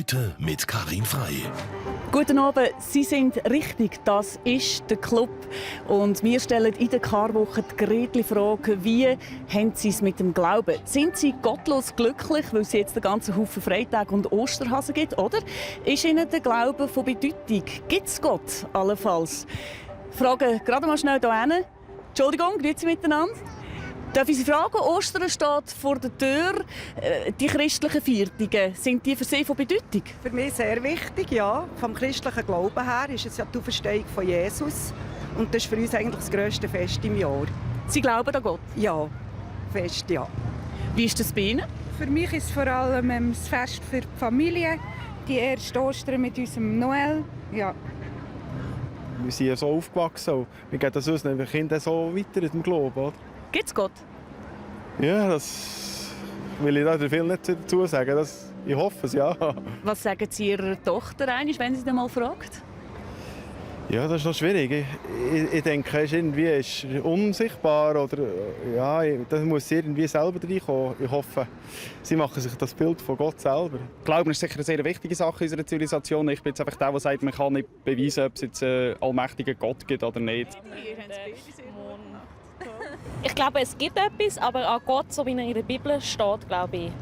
Heute mit Karin Frey. Guten Abend, Sie sind richtig, das ist der Club. Und wir stellen in der Karwoche die Gretli-Frage, wie haben Sie es mit dem Glauben? Sind Sie gottlos glücklich, weil es jetzt den ganzen Haufen Freitage und Osterhasen gibt? Oder ist Ihnen der Glaube von Bedeutung? Gibt es Gott allenfalls? Frage gerade mal schnell hier hin. Entschuldigung, grüezi miteinander. Darf ich Sie fragen, Ostern steht vor der Tür. Die christlichen Feiertage, sind die für Sie von Bedeutung? Für mich sehr wichtig, ja. Vom christlichen Glauben her ist es ja die Auferstehung von Jesus. Und das ist für uns eigentlich das grösste Fest im Jahr. Sie glauben an Gott? Ja, Fest, ja. Wie ist das bei Ihnen? Für mich ist es vor allem das Fest für die Familie. Die erste Ostern mit unserem Noel. Ja. Wir sind ja so aufgewachsen und wir geben das unseren Kindern so weiter in dem Glauben. Oder? Gibt es Gott? Ja, das will ich da viel nicht dazu sagen. Ich hoffe es, ja. Was sagen Sie Ihrer Tochter eigentlich, wenn Sie sie mal fragt? Ja, das ist noch schwierig. Ich denke, es ist unsichtbar. Oder, ja, das muss sie irgendwie selber reinkommen. Ich hoffe, sie machen sich das Bild von Gott selber. Glauben ist sicher eine sehr wichtige Sache in unserer Zivilisation. Ich bin jetzt einfach der sagt, man kann nicht beweisen, ob es jetzt einen allmächtigen Gott gibt oder nicht. Ich glaube, es gibt etwas, aber an Gott, so wie er in der Bibel steht, glaube ich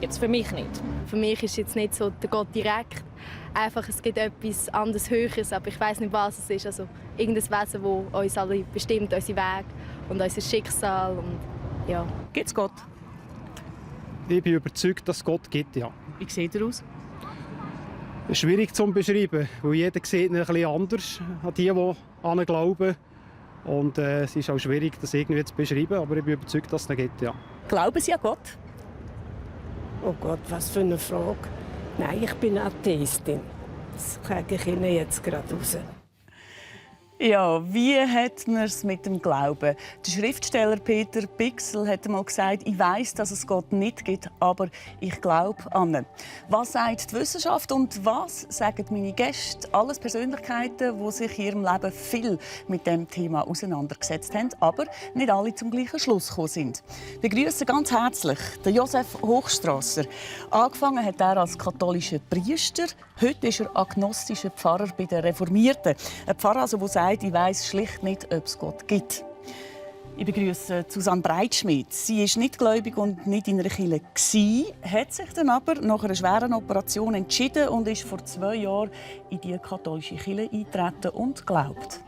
gibt es für mich nicht. Für mich ist jetzt nicht so der Gott direkt. Einfach, es gibt etwas anderes Höheres, aber ich weiß nicht, was es ist. Also irgendein Wesen, das uns alle bestimmt, unseren Weg und unser Schicksal. Und, ja. Gibt es Gott? Ich bin überzeugt, dass es Gott gibt, ja. Wie sieht er aus? Es ist schwierig zu beschreiben, weil jeder sieht ihn ein bisschen anders an die an ihn glauben. Und es ist auch schwierig, das irgendwie zu beschreiben, aber ich bin überzeugt, dass es ihn gibt, ja. Glauben Sie an Gott? Oh Gott, was für eine Frage. Nein, ich bin Atheistin. Das sage ich Ihnen jetzt gerade raus. Ja, wie hat man es mit dem Glauben? Der Schriftsteller Peter Pixel hat einmal gesagt, ich weiss, dass es Gott nicht gibt, aber ich glaube an ihn. Was sagt die Wissenschaft und was sagen meine Gäste? Alles Persönlichkeiten, die sich in ihrem Leben viel mit dem Thema auseinandergesetzt haben, aber nicht alle zum gleichen Schluss gekommen sind. Ich begrüße ganz herzlich den Josef Hochstrasser. Angefangen hat er als katholischer Priester. Heute ist er agnostischer Pfarrer bei den Reformierten. Ein Pfarrer, der sagt, ich weiss schlicht nicht, ob es Gott gibt. Ich begrüße Susanne Breitschmidt. Sie ist nicht gläubig und nicht in einer Kirche, hat sich dann aber nach einer schweren Operation entschieden und ist vor 2 Jahren in die katholische Kirche eingetreten und glaubt.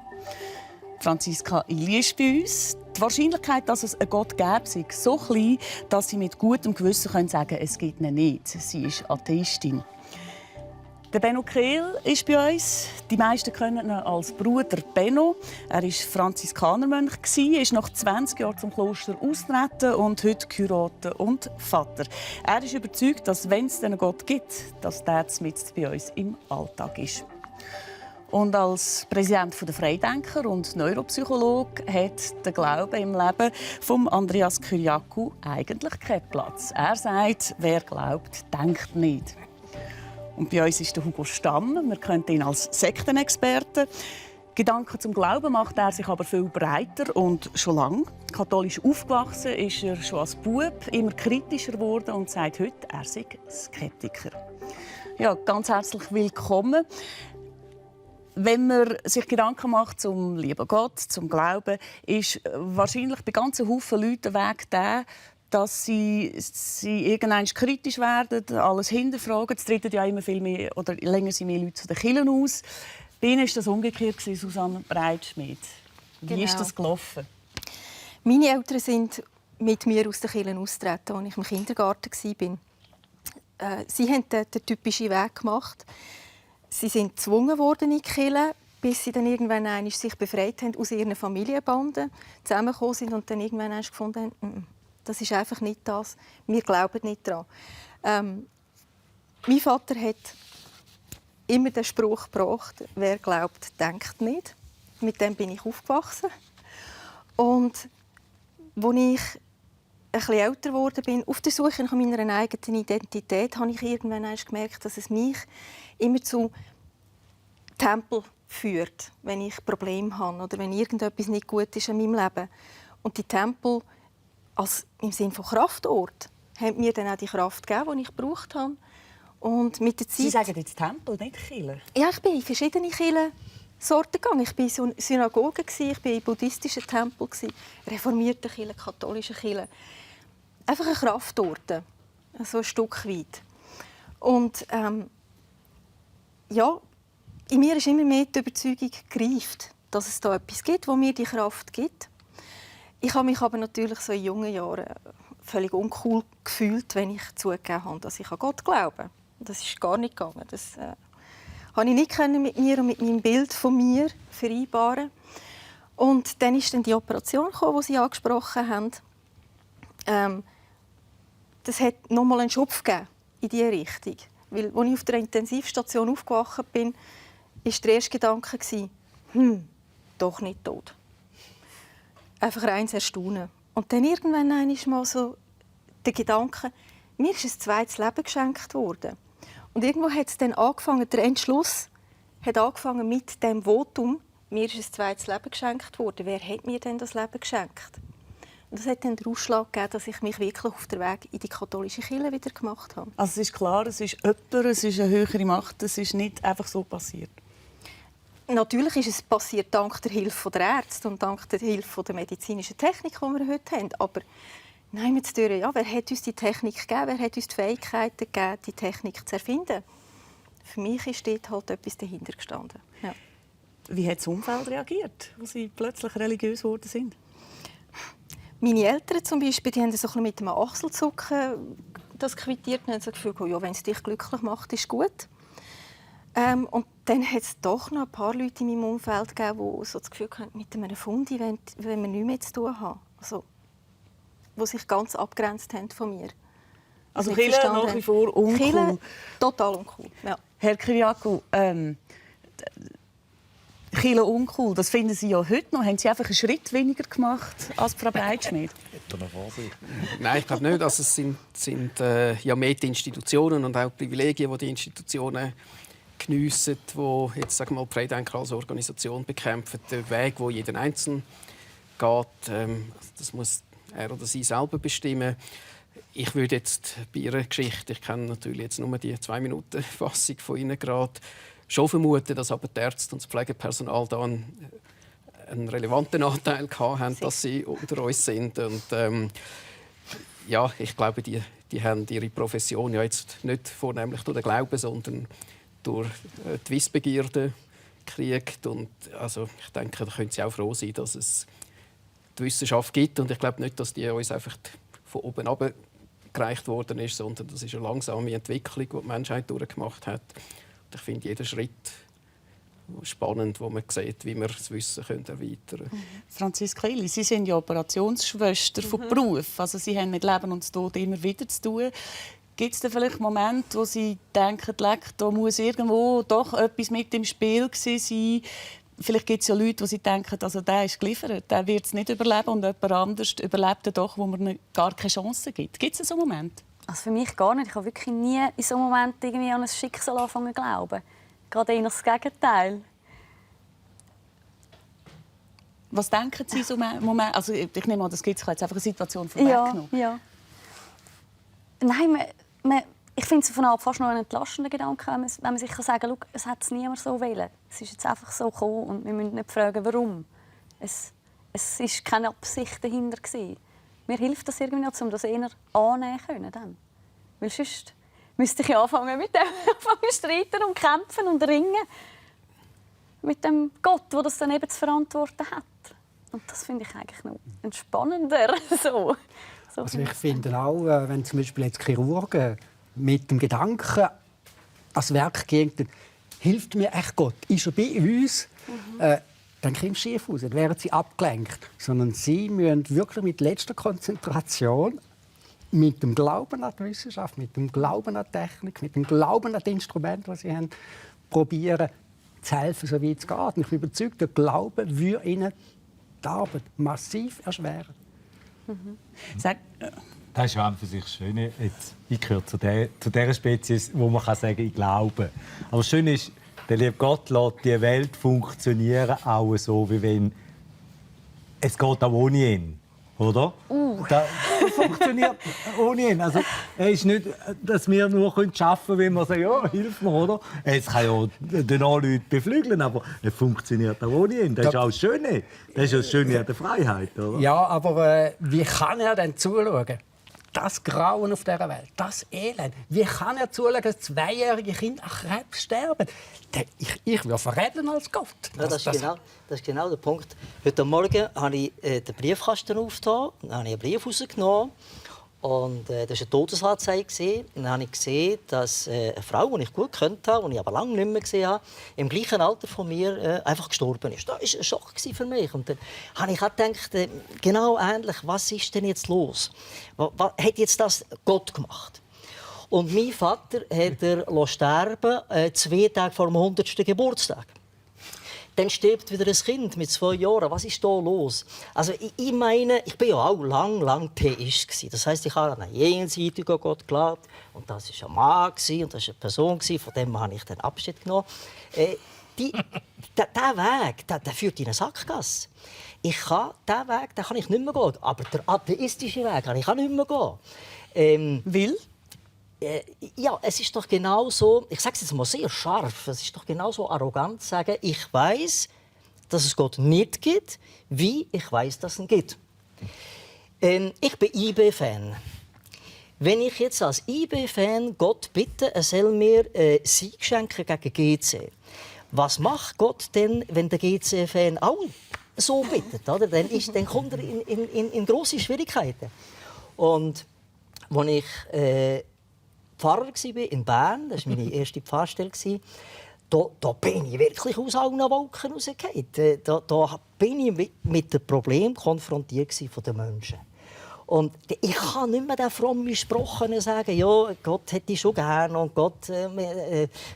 Franziska Illi ist bei uns. Die Wahrscheinlichkeit, dass es einen Gott gäbe, ist so klein, dass sie mit gutem Gewissen sagen kann, es gibt ihn nicht. Sie ist Atheistin. Der Benno Kehl ist bei uns. Die meisten kennen ihn als Bruder Benno. Er war Franziskanermönch, ist nach 20 Jahren zum Kloster austreten und heute geheiratet und Vater. Er ist überzeugt, dass wenn es einen Gott gibt, dass der mit bei uns im Alltag ist. Und als Präsident der Freidenker und Neuropsychologe hat der Glaube im Leben von Andreas Kyriakou eigentlich keinen Platz. Er sagt, wer glaubt, denkt nicht. Und bei uns ist der Hugo Stamm. Wir kennen ihn als Sektenexperte. Gedanken zum Glauben macht er sich aber viel breiter und schon lange. Katholisch aufgewachsen ist er schon als Bub immer kritischer geworden und sagt heute, er sei Skeptiker. Ja, ganz herzlich willkommen. Wenn man sich Gedanken macht zum lieben Gott, zum Glauben, ist wahrscheinlich bei ganzen Haufen Leuten der Weg der, dass sie irgendwann kritisch werden, alles hinterfragen. Es treten ja immer viel mehr oder länger sind mehr Leute zu den Kirchen aus. Bei Ihnen war das umgekehrt, Susanne Breitschmidt. Wie ist das gelaufen? Meine Eltern sind mit mir aus den Kirchen austreten, als ich im Kindergarten war. Sie haben den typischen Weg gemacht. Sie sind gezwungen worden in die Kirche, bis sie dann irgendwann sich befreit haben aus ihren Familienbanden, zusammengekommen sind und dann irgendwann gefunden haben, das ist einfach nicht das. Wir glauben nicht daran. Mein Vater hat immer den Spruch gebracht, wer glaubt, denkt nicht. Mit dem bin ich aufgewachsen. Und als ich ein bisschen älter geworden bin, auf der Suche nach meiner eigenen Identität, habe ich irgendwann gemerkt, dass es mich immer zu Tempel führt, wenn ich Probleme habe oder wenn irgendetwas nicht gut ist in meinem Leben. Und die Tempel als im Sinne von Kraftort haben mir dann auch die Kraft gegeben, die ich gebraucht habe. Und mit der Zeit... Sie sagen jetzt Tempel, nicht Kirche? Ja, ich bin in verschiedene Kirchensorten gegangen. Ich war in Synagogen, ich war in buddhistischen Tempeln, reformierten Kirchen, katholischen Kirchen. Einfach eine Kraftorte, so ein Stück weit. Und ja, in mir ist immer mehr die Überzeugung gereift, dass es da etwas gibt, das mir die Kraft gibt. Ich habe mich aber natürlich so in jungen Jahren völlig uncool gefühlt, wenn ich zugegeben habe, dass ich an Gott glaube. Das ist gar nicht gegangen. Das konnte ich nicht mit mir und mit meinem Bild von mir vereinbaren. Und dann ist dann die Operation gekommen, die Sie angesprochen haben. Das hat noch mal einen Schubs gegeben in diese Richtung. Weil, als ich auf der Intensivstation aufgewacht bin, war der erste Gedanke, doch nicht tot. Einfach reines Erstaunen. Und dann irgendwann mal so der Gedanke, mir ist ein zweites Leben geschenkt worden. Und irgendwo hat es dann angefangen, der Entschluss hat angefangen mit dem Votum, mir ist ein zweites Leben geschenkt worden. Wer hat mir denn das Leben geschenkt? Und das hat dann den Ausschlag gegeben, dass ich mich wirklich auf den Weg in die katholische Kirche wieder gemacht habe. Also es ist klar, es ist jemand, es ist eine höhere Macht, es ist nicht einfach so passiert. Natürlich ist es passiert dank der Hilfe der Ärzte und dank der Hilfe der medizinischen Technik, die wir heute haben. Aber nein, ja, wer hat uns die Technik gegeben? Wer hat uns die Fähigkeiten gegeben, die Technik zu erfinden? Für mich ist dort halt etwas dahinter gestanden. Ja. Wie hat das Umfeld reagiert, als Sie plötzlich religiös geworden sind? Meine Eltern zum Beispiel, die haben so ein bisschen mit einem Achselzucken das quittiert und haben so das Gefühl, ja, wenn es dich glücklich macht, ist gut. Und dann hat es doch noch ein paar Leute in meinem Umfeld gegeben, die so das Gefühl hatten, mit einem Fundi wenn wir nichts mehr zu tun haben. Also, die sich ganz abgrenzt haben von mir. Also Kirche nach wie vor uncool? Kirche total uncool, ja. Herr Kyriakou, Kirche uncool, das finden Sie ja heute noch. Haben Sie einfach einen Schritt weniger gemacht als Frau Breitschmidt? Nein, ich glaube nicht. Also es sind ja mehr die Institutionen und auch die Privilegien, die Institutionen geniessen, die jetzt, sagen wir mal, die Freidenker als Organisation bekämpfen. Der Weg, wo jeder Einzelne geht, das muss er oder sie selber bestimmen. Ich würde jetzt bei Ihrer Geschichte, ich kenne natürlich jetzt nur die 2-Minuten-Fassung von Ihnen gerade, schon vermuten, dass aber die Ärzte und das Pflegepersonal da einen relevanten Anteil hatten, dass sie unter uns sind. Und ja, ich glaube, die haben ihre Profession ja jetzt nicht vornehmlich durch den Glauben, sondern durch die Wissbegierde gekriegt. Und also, ich denke, da können sie auch froh sein, dass es die Wissenschaft gibt. Und ich glaube nicht, dass die uns einfach von oben herab gereicht worden ist, sondern das ist eine langsame Entwicklung, die die Menschheit durchgemacht hat. Und ich finde jeden Schritt spannend, wo man sieht, wie wir das Wissen erweitern können. Franziska Illi, Sie sind ja Operationsschwester von Beruf. Also Sie haben mit Leben und Tod immer wieder zu tun. Gibt es da vielleicht Momente, wo Sie denken, da muss irgendwo doch etwas mit im Spiel gewesen sein? Vielleicht gibt es ja Leute, die Sie denken, also der ist geliefert, der wird es nicht überleben und jemand anderes überlebt er doch, wo man gar keine Chance gibt. Gibt es so einen Moment? Also für mich gar nicht. Ich habe wirklich nie in so einem Moment irgendwie an ein Schicksal angefangen zu glauben. Gerade eher das Gegenteil. Was denken Sie so einem Moment? Also ich nehme an, das gibt es jetzt einfach eine Situation vorweggenommen. Ja. Nein, ich finde es von Anfang fast noch ein entlastender Gedanke, wenn man sich sagen kann, es hat es niemand so wollen. Es ist jetzt einfach so gekommen und wir müssen nicht fragen, warum. Es war keine Absicht dahinter. Mir hilft das irgendwie noch, um das eher annehmen zu können. Dann. Weil sonst müsste ich anfangen mit dem streiten und kämpfen und ringen. Mit dem Gott, der das dann eben zu verantworten hat. Und das finde ich eigentlich noch entspannender. So also ich finde auch, wenn zum Beispiel jetzt Chirurgen mit dem Gedanken ans Werk gehen, dann hilft mir echt Gott. Ist er bei uns? Dann kommt es schief raus, dann werden sie abgelenkt. Sondern sie müssen wirklich mit letzter Konzentration, mit dem Glauben an die Wissenschaft, mit dem Glauben an die Technik, mit dem Glauben an die Instrumente, die sie haben, probieren zu helfen, so wie es geht. Und ich bin überzeugt, der Glaube würde ihnen die Arbeit massiv erschweren. Das ist ja für sich schön. Ich gehöre zu der Spezies, wo man sagen kann, ich glaube. Aber das Schöne ist, der liebe Gott lässt die Welt funktionieren, auch so, wie wenn es geht auch ohne ihn. Oder? funktioniert ohne ihn. Also, er ist nicht, dass wir nur arbeiten können, wenn wir sagen, ja, hilf mir, oder? Es kann ja den Leute beflügeln, aber er funktioniert auch ohne ihn. Das ist auch das Schöne. Das ist das Schöne an der Freiheit, oder? Ja, aber wie kann er denn zuschauen? Das Grauen auf dieser Welt, das Elend. Wie kann er zuschauen, dass 2-jährige Kinder an Krebs sterben? Ich würde verrennen als Gott. Ja, das ist genau der Punkt. Heute Morgen habe ich den Briefkasten aufgetan, dann habe ich einen Brief rausgenommen. Und das war eine Todesanzeige. Und dann habe ich gesehen, dass eine Frau, die ich gut gekannt habe, die ich aber lange nicht mehr gesehen habe, im gleichen Alter von mir einfach gestorben ist. Das war ein Schock für mich. Und dann habe ich auch gedacht, genau ähnlich, was ist denn jetzt los? Was hat jetzt das Gott gemacht? Und mein Vater hat er sterben 2 Tage vor dem 100. Geburtstag. Dann stirbt wieder ein Kind mit 2 Jahren. Was ist da los? Also ich meine, ich war ja auch lang Theist. Das heisst, ich habe an einen jenseitigen Gott geglaubt. Und das war ein Mann und das war eine Person. Von dem habe ich dann Abschied genommen. Dieser Weg, der führt in eine Sackgasse. Diesen Weg kann ich nicht mehr gehen. Aber der atheistische Weg kann ich auch nicht mehr gehen. Weil? Ja, es ist doch genau so, ich sage es jetzt mal sehr scharf, es ist doch genau so arrogant zu sagen, ich weiß, dass es Gott nicht gibt, wie ich weiß, dass es ihn gibt. Ich bin IB-Fan. Wenn ich jetzt als IB-Fan Gott bitte, er soll mir Sieg schenken gegen GC, was macht Gott denn, wenn der GC-Fan auch so bittet? Oder? Dann kommt er in grosse Schwierigkeiten. Und als ich Pfarrer war in Bern, das war meine erste Pfarrstelle, da bin ich wirklich aus allen Wolken rausgefallen. Da bin ich mit dem Problem konfrontiert von den Menschen. Und ich kann nicht mehr den frommen Spruch sagen, ja, Gott hätte dich schon gerne und Gott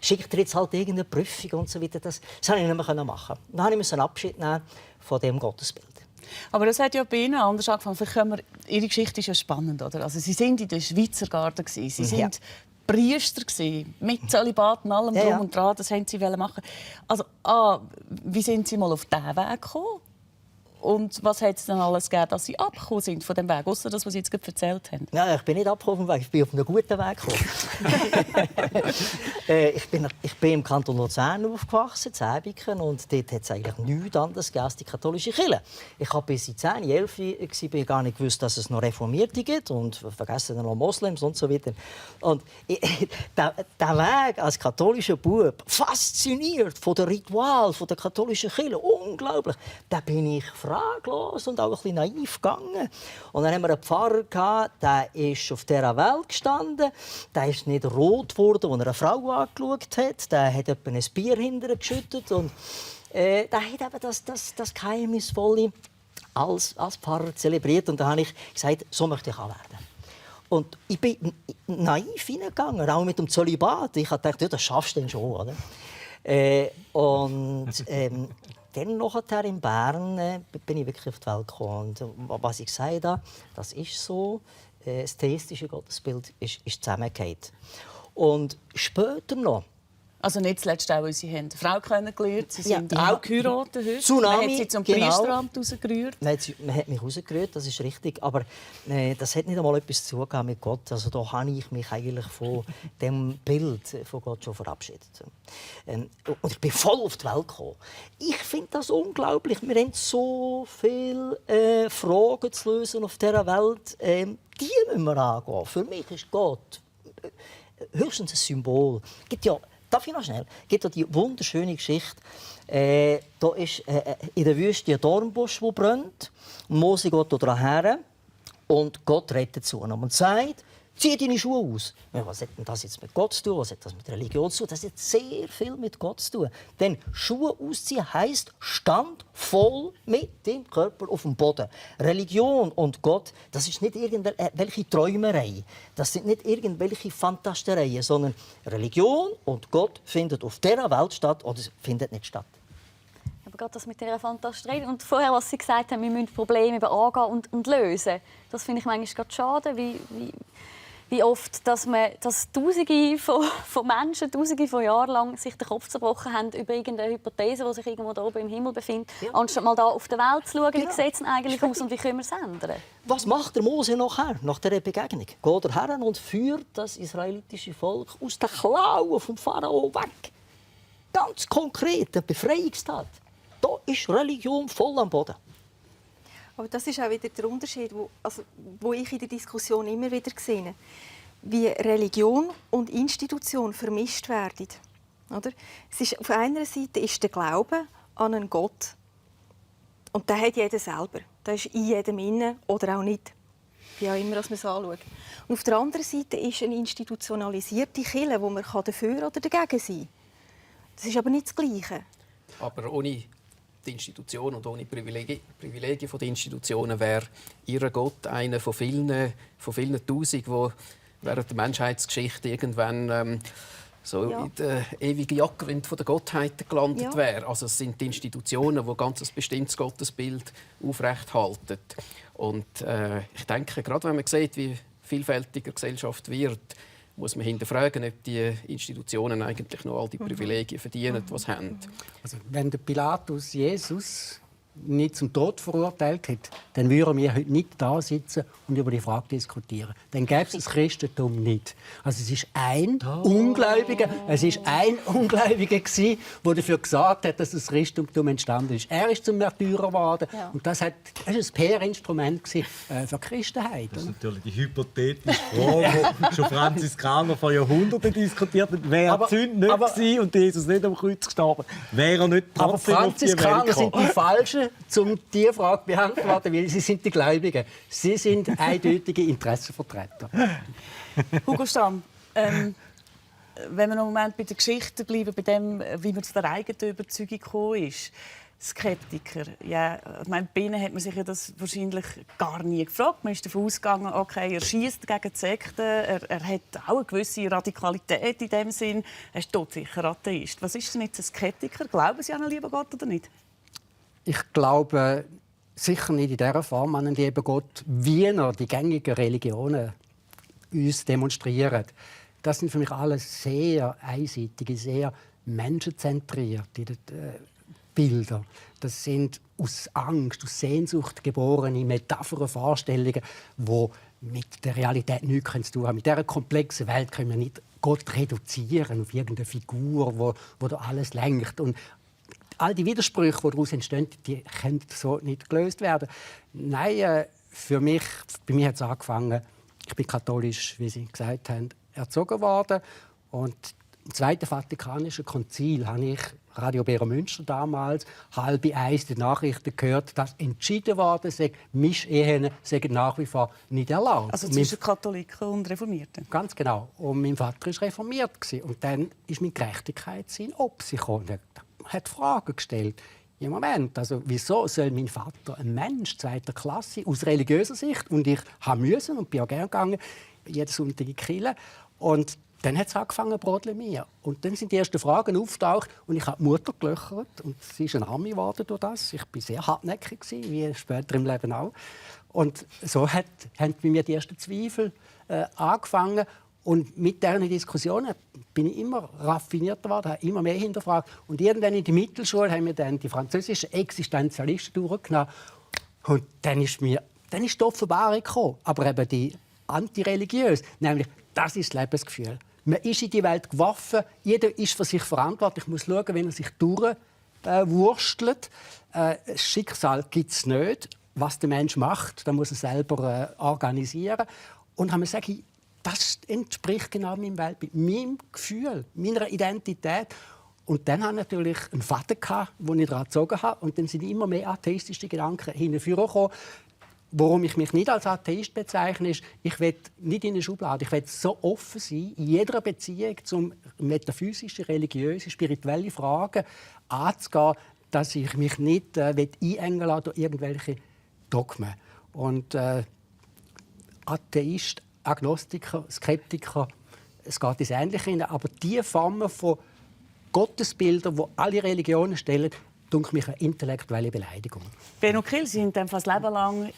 schickt dir jetzt halt irgendeine Prüfung und so weiter. Das konnte ich nicht mehr machen. Dann musste ich Abschied nehmen von diesem Gottesbild. Aber das hat ja bei Ihnen anders angefangen. Ihre Geschichte ist ja spannend, oder? Also, Sie waren in den Schweizer Garten. Sie waren Priester mit Zölibat und allem drum und dran. Das wollten Sie machen. Also, wie sind Sie mal auf diesen Weg gekommen? Und was hat es dann alles gegeben, dass Sie abgekommen sind von dem Weg? Ausser das, was Sie jetzt gerade erzählt haben. Ja, ich bin nicht abgekommen vom Weg. Ich bin auf einem guten Weg gekommen. Ich bin im Kanton Luzern aufgewachsen, in Zäbiken, und dort hat es eigentlich nichts anderes gegeben als die katholische Kirche. Ich habe bis ich 10, 11 war gar nicht gewusst, dass es noch Reformierte gibt und vergessen dann noch Moslems und so weiter. Und der Weg als katholischer Bub, fasziniert von der Ritual von der katholischen Kirche, unglaublich, da bin ich fraglos und auch ein bisschen naiv gegangen. Und dann haben wir einen Pfarrer gehabt, der ist auf dieser Welt gestanden, der ist nicht rot geworden, als er eine Frau angeschaut hat, der hat etwa ein Bier hinterher geschüttet und der hat eben das Geheimnisvolle als Pfarrer zelebriert. Und da habe ich gesagt, so möchte ich auch werden. Und ich bin naiv hineingegangen, auch mit dem Zölibat. Ich dachte, ja, das schaffst du dann schon, oder? Dann nachher in Bern bin ich wirklich auf die Welt gekommen. Und was ich gesagt habe, das ist so. Das theistische Gottesbild ist zusammengefallen. Und später noch. Also nicht zuletzt auch, weil Sie haben eine Frau kennengelernt, Sie sind auch geheiratet heute. Tsunami, man hat Sie zum Priesteramt rausgerührt. Nein, man hat mich rausgerührt, das ist richtig. Aber das hat nicht einmal etwas zu tun mit Gott. Also da habe ich mich eigentlich von dem Bild von Gott schon verabschiedet. Und ich bin voll auf die Welt gekommen. Ich finde das unglaublich. Wir haben so viele Fragen zu lösen auf dieser Welt. Die müssen wir angehen. Für mich ist Gott höchstens ein Symbol. Darf ich noch schnell? Es gibt die wunderschöne Geschichte. Da ist in der Wüste ein Dornbusch, der brennt. Mose geht daran her und Gott redet zu ihm und sagt, zieh deine Schuhe aus. Ja, was hat denn das jetzt mit Gott zu tun? Was hat das mit Religion zu tun? Das hat sehr viel mit Gott zu tun. Denn Schuhe ausziehen heisst, stand voll mit dem Körper auf dem Boden. Religion und Gott, das ist nicht irgendwelche Träumerei. Das sind nicht irgendwelche Fantastereien, sondern Religion und Gott findet auf dieser Welt statt oder findet nicht statt. Aber gerade das mit dieser Fantasterie und vorher, was Sie gesagt haben, wir müssen Probleme angehen und lösen. Das finde ich manchmal gerade schade. wie oft, dass Tausende von Menschen, Tausende von Jahren lang sich den Kopf zerbrochen haben über irgendeine Hypothese, die sich irgendwo da oben im Himmel befindet, anstatt mal da auf der Welt zu schauen, wie sieht es denn eigentlich aus und wie können wir es ändern? Was macht der Mose nachher, nach dieser Begegnung? Geht er her und führt das israelitische Volk aus den Klauen vom Pharao weg. Ganz konkret, eine Befreiungstat. Da ist Religion voll am Boden. Aber das ist auch wieder der Unterschied, wo ich in der Diskussion immer wieder sehe, wie Religion und Institution vermischt werden. Oder? Es ist, auf einer Seite ist der Glaube an einen Gott. Und den hat jeder selber. Der ist in jedem inne oder auch nicht. Wie auch immer man es anschaut. Und auf der anderen Seite ist eine institutionalisierte Kirche, wo man dafür oder dagegen sein kann. Das ist aber nicht das Gleiche. Aber ohne die Institution und ohne Privilegien der Institutionen wäre ihr Gott einer von vielen Tausend, die während der Menschheitsgeschichte irgendwann in den ewigen Jagdwind der Gottheiten gelandet wäre. Also es sind die Institutionen, die ganz ein bestimmtes Gottesbild aufrechthalten. Und ich denke, gerade wenn man sieht, wie vielfältiger Gesellschaft wird, muss man hinterfragen, ob die Institutionen eigentlich noch all die Privilegien verdienen, die sie haben. Also, wenn der Pilatus Jesus nicht zum Tod verurteilt hätte, dann würden wir heute nicht da sitzen und über die Frage diskutieren. Dann gäbe es das Christentum nicht. Also es ist ein Ungläubiger, der dafür gesorgt hat, dass das Christentum entstanden ist. Er ist zum Märtyrer geworden und das war ein PR-Instrument für die Christenheit. Das ist natürlich die hypothetische Frage, die schon Franziskaner vor Jahrhunderten diskutiert haben. Wäre die Sünde nicht gewesen und Jesus nicht am Kreuz gestorben, wäre er nicht trotzdem auf die Welt gekommen. Franziskaner sind die Falschen, um diese Frage zu beantworten, weil sie sind die Gläubigen. Sie sind eindeutige Interessenvertreter. Hugo Stamm, wenn wir noch einen Moment bei der Geschichte bleiben, bei dem, wie man zu der eigenen Überzeugung gekommen ist. Skeptiker. Ja, ich meine, bei ihnen hat man sich ja das wahrscheinlich gar nie gefragt. Man ist davon ausgegangen, okay, er schießt gegen die Sekten, er hat auch eine gewisse Radikalität in dem Sinn. Er ist todsicher Atheist. Was ist denn jetzt ein Skeptiker? Glauben Sie an einen lieben Gott oder nicht? Ich glaube sicher nicht in dieser Form an einen lieben Gott, wie er die gängigen Religionen uns demonstrieren. Das sind für mich alles sehr einseitige, sehr menschenzentrierte Bilder. Das sind aus Angst, aus Sehnsucht geborene Metaphern, Vorstellungen, die mit der Realität nichts zu tun haben. Mit dieser komplexen Welt können wir nicht Gott reduzieren auf irgendeine Figur, die da alles lenkt. Und all die Widersprüche, die daraus entstehen, die können so nicht gelöst werden. Nein, bei mir hat es angefangen, ich bin katholisch, wie Sie gesagt haben, erzogen worden. Und im Zweiten Vatikanischen Konzil habe ich Radio Bera Münster damals 12:30 die Nachrichten gehört, dass entschieden worden sei, Mischehen seien nach wie vor nicht erlaubt. Also zwischen Katholiken und Reformierten? Ganz genau. Und mein Vater war reformiert. Und dann ist mein Gerechtigkeitssinn abgekommen. Er hat Fragen gestellt. Ja, Moment, also wieso soll mein Vater ein Mensch zweiter Klasse aus religiöser Sicht, und ich musste und bin auch gerne gegangen, jeden Sonntag in die Kirche. Und dann hat es angefangen, brodeln mir. Und dann sind die ersten Fragen auftaucht und ich habe die Mutter gelöchert. Und sie ist eine Arme geworden durch das. Ich war sehr hartnäckig, wie später im Leben auch. Und so haben bei mir die ersten Zweifel angefangen. Und mit diesen Diskussionen bin ich immer raffinierter geworden, habe immer mehr hinterfragt. Und irgendwann in der Mittelschule haben wir dann die französischen Existenzialisten durchgenommen. Und dann ist die Offenbarung gekommen. Aber eben die antireligiös, nämlich das ist das Lebensgefühl. Man ist in die Welt geworfen, jeder ist für sich verantwortlich, muss schauen, wenn er sich durchwurstelt. Das Schicksal gibt es nicht. Was der Mensch macht, das muss er selber organisieren. Und haben wir gesagt, das entspricht genau meinem Weltbild, meinem Gefühl, meiner Identität. Und dann hatte ich natürlich einen Vater, den ich daran gezogen habe. Und dann sind immer mehr atheistische Gedanken hineingekommen. Warum ich mich nicht als Atheist bezeichne, ist, ich will nicht in eine Schublade. Ich will so offen sein, in jeder Beziehung zum metaphysische, religiöse, spirituelle Fragen anzugehen, dass ich mich nicht einengen lasse durch irgendwelche Dogmen. Und Atheist, Agnostiker, Skeptiker, es geht ins Ähnliche hinein. Aber diese Formen von Gottesbildern, die alle Religionen stellen, denke mich eine intellektuelle Beleidigung. Benno Kiel, Sie haben das Leben lang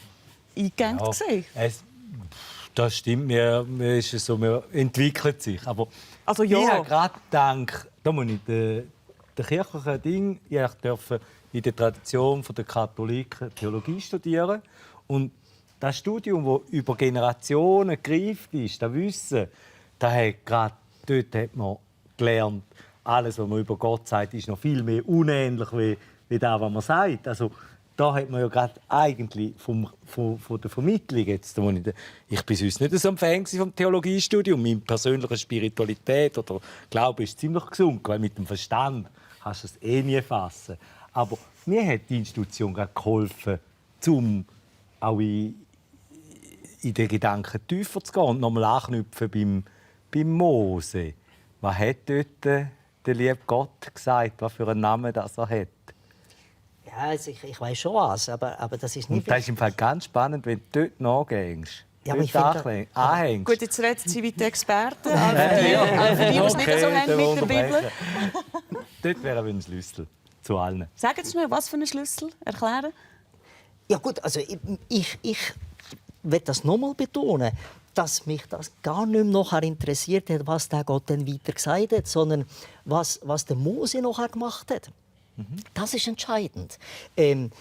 eingegangen. Ja, Das stimmt, mir ist es so, man entwickelt sich. Aber also ja. Ich habe gerade gedacht, da muss ich der kirchlichen Ding, ich durfte in der Tradition der Katholiken Theologie studieren. Und das Studium, das über Generationen gereift ist, das Wissen, dort hat man gelernt, alles, was man über Gott sagt, ist noch viel mehr unähnlich wie das, was man sagt. Also, da hat man ja gerade eigentlich von der Vermittlung jetzt, ich bin sonst nicht so ein Fan vom Theologiestudium, meine persönliche Spiritualität oder Glaube ist ziemlich gesunken, weil mit dem Verstand kannst du es nie fassen. Aber mir hat die Institution gerade geholfen, um auch in den Gedanken tiefer zu gehen und nochmal anknüpfen beim Mose. Was hat dort der liebe Gott gesagt, was für einen Namen das er hat? Ja, also ich weiß schon was, aber das ist nicht... Und das ist im Fall ganz spannend, wenn du dort nachgehst. Ja, aber ich finde... anhängst. Gut, jetzt reden Sie wie die Experten. Für die, die es nicht so haben mit der Bibel. Dort wäre ein Schlüssel zu allen. Sagen Sie mir, was für einen Schlüssel? Erklären? Ja gut, also ich will das nochmal betonen, dass mich das gar nicht mehr nachher interessiert hat, was der Gott dann weiter gesagt hat, sondern was der Mose nachher gemacht hat. Das ist entscheidend. Wenn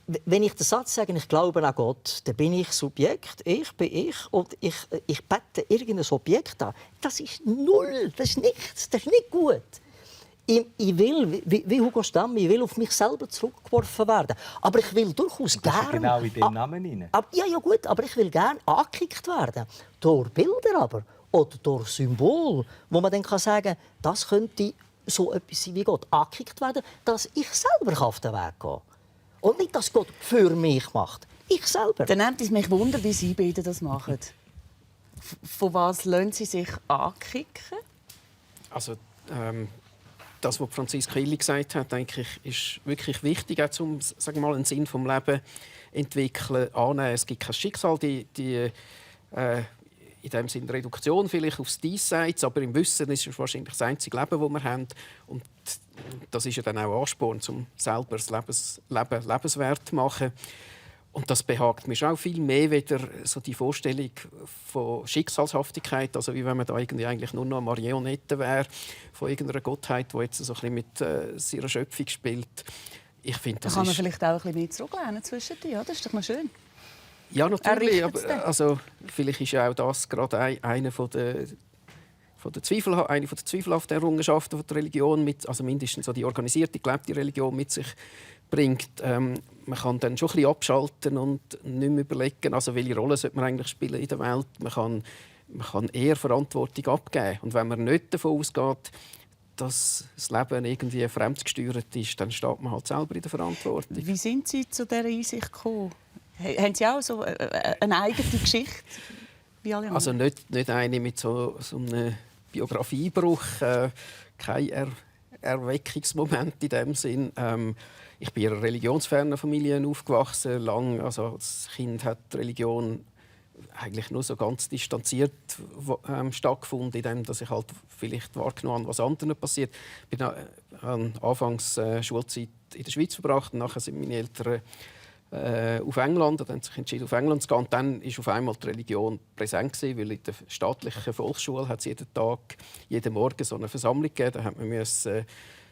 ich den Satz sage, ich glaube an Gott, dann bin ich Subjekt, ich bin ich und ich bete irgendein Objekt an. Das ist null, das ist nichts, das ist nicht gut. Ich will, wie Hugo Stamm, ich will auf mich selber zurückgeworfen werden. Aber ich will durchaus gerne... Genau in dem Namen hinein. Ja gut, aber ich will gerne angekickt werden. Durch Bilder aber. Oder durch Symbol, wo man dann sagen kann, das könnte so etwas sein wie Gott angekickt werden, dass ich selber auf den Weg gehen kann. Und nicht, dass Gott für mich macht. Ich selber. Dann nimmt es mich Wunder, wie Sie beide das machen. Von was lassen Sie sich ankicken? Also, das, was Franziska Illi gesagt hat, denke ich, ist wirklich wichtig, auch um einen Sinn vom Leben entwickeln, annehmen. Es gibt kein Schicksal, in dem Sinne Reduktion vielleicht aufs Diesseits, aber im Wissen ist es wahrscheinlich das einzige Leben, das wir haben. Und das ist ja dann auch Ansporn, um selber das Leben lebenswert zu machen. Und das behagt mir schon viel mehr wieder so die Vorstellung von Schicksalshaftigkeit, also wie wenn man da eigentlich nur noch eine Marionette wäre von irgendeiner Gottheit, die jetzt so ein bisschen mit seiner Schöpfung spielt. Ich finde, da kann man vielleicht auch ein bisschen mehr zurücklehnen zwischen die, ja? Das ist doch noch schön. Ja, natürlich. Aber, also, vielleicht ist ja auch das gerade eine der zweifelhaften Errungenschaften der Religion, also mindestens so die organisierte, gelebte Religion mit sich bringt. Man kann dann schon ein bisschen abschalten und nicht mehr überlegen, also welche Rolle sollte man eigentlich spielen in der Welt. Man kann eher Verantwortung abgeben. Und wenn man nicht davon ausgeht, dass das Leben irgendwie fremdgesteuert ist, dann steht man halt selber in der Verantwortung. Wie sind Sie zu dieser Einsicht gekommen? Haben Sie auch so eine eigene Geschichte? Wie alle also nicht eine mit so einem Biografiebruch, kein Erweckungsmoment in dem Sinn. Ich bin in einer religionsfernen Familie aufgewachsen. Lang, also als Kind hat die Religion eigentlich nur so ganz distanziert stattgefunden, indem dass ich halt vielleicht wahrgenommen habe, was anderen passiert. Ich bin anfangs Schulzeit in der Schweiz verbracht, und nachher sind meine Eltern auf England, dann haben sich entschieden, auf England zu gehen. Und dann war auf einmal die Religion präsent gewesen, weil in der staatlichen Volksschule hat es jeden Morgen so eine Versammlung gegeben. Da hat man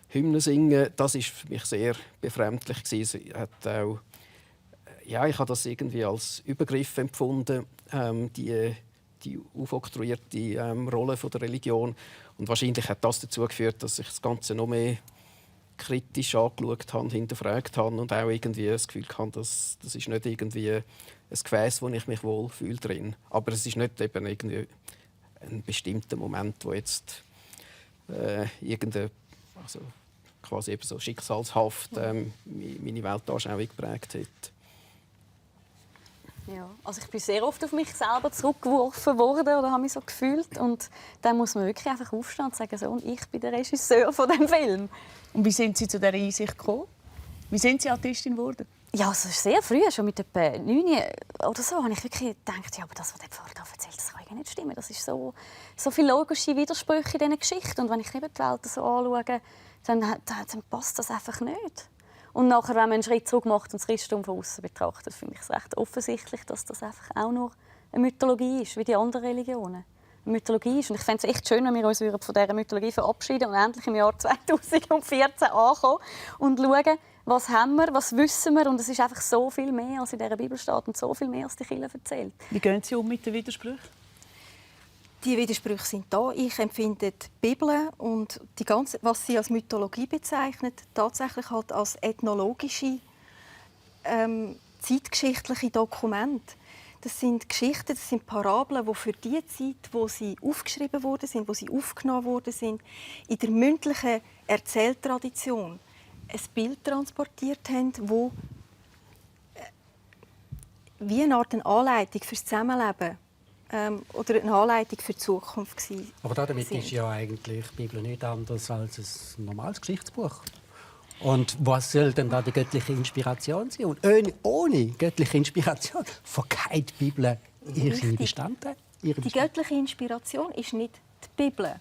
Hymnen singen. Das war für mich sehr befremdlich gewesen. Ich habe das irgendwie als Übergriff empfunden, die aufoktroyierte Rolle der Religion. Und wahrscheinlich hat das dazu geführt, dass ich das Ganze noch mehr kritisch angeschaut habe, hinterfragt habe und auch irgendwie das Gefühl hatte, das ist nicht irgendwie ein Gefäß, wo ich mich wohlfühle drin. Aber es ist nicht eben irgendwie ein bestimmter Moment, wo jetzt quasi eben so schicksalshaft meine Weltanschauung geprägt hat. Ja, also ich bin sehr oft auf mich selber zurückgeworfen worden oder habe mich so gefühlt, und dann muss man wirklich einfach aufstehen und sagen, so, und ich bin der Regisseur von dem Film. Und wie sind Sie zu dieser Einsicht gekommen? Wie sind Sie Artistin geworden? Ja, also sehr früh, schon mit etwa 9 oder so, habe ich wirklich gedacht, ja, aber das, was der Pfarrer da erzählt, das kann ja nicht stimmen. Das ist so viele logische Widersprüche in dieser Geschichte. Und wenn ich die Welt so anschaue, dann passt das einfach nicht. Und nachher, wenn man einen Schritt zurück macht und das Christentum von außen betrachtet, finde ich es recht offensichtlich, dass das einfach auch nur eine Mythologie ist, wie die anderen Religionen. Eine Mythologie ist. Und ich fände es echt schön, wenn wir uns von dieser Mythologie verabschieden und endlich im Jahr 2014 ankommen und schauen, was haben wir, was wissen wir. Und es ist einfach so viel mehr, als in dieser Bibel steht und so viel mehr, als die Kirche erzählt. Wie gehen Sie mit den Widersprüchen? Die Widersprüche sind da. Ich empfinde die Bibel und die ganze, was sie als Mythologie bezeichnet, tatsächlich halt als ethnologische, zeitgeschichtliche Dokumente. Das sind Geschichten, das sind Parabeln, die für die Zeit, wo sie aufgeschrieben worden sind, wo sie aufgenommen worden sind, in der mündlichen Erzähltradition ein Bild transportiert haben, wo wie eine Art Anleitung fürs Zusammenleben oder eine Anleitung für die Zukunft war. Aber damit ist ja eigentlich die Bibel nicht anders als ein normales Geschichtsbuch. Und was soll denn da die göttliche Inspiration sein? Und ohne göttliche Inspiration vergeht die Bibel ihre Bestandteile. Die göttliche Inspiration ist nicht die Bibel.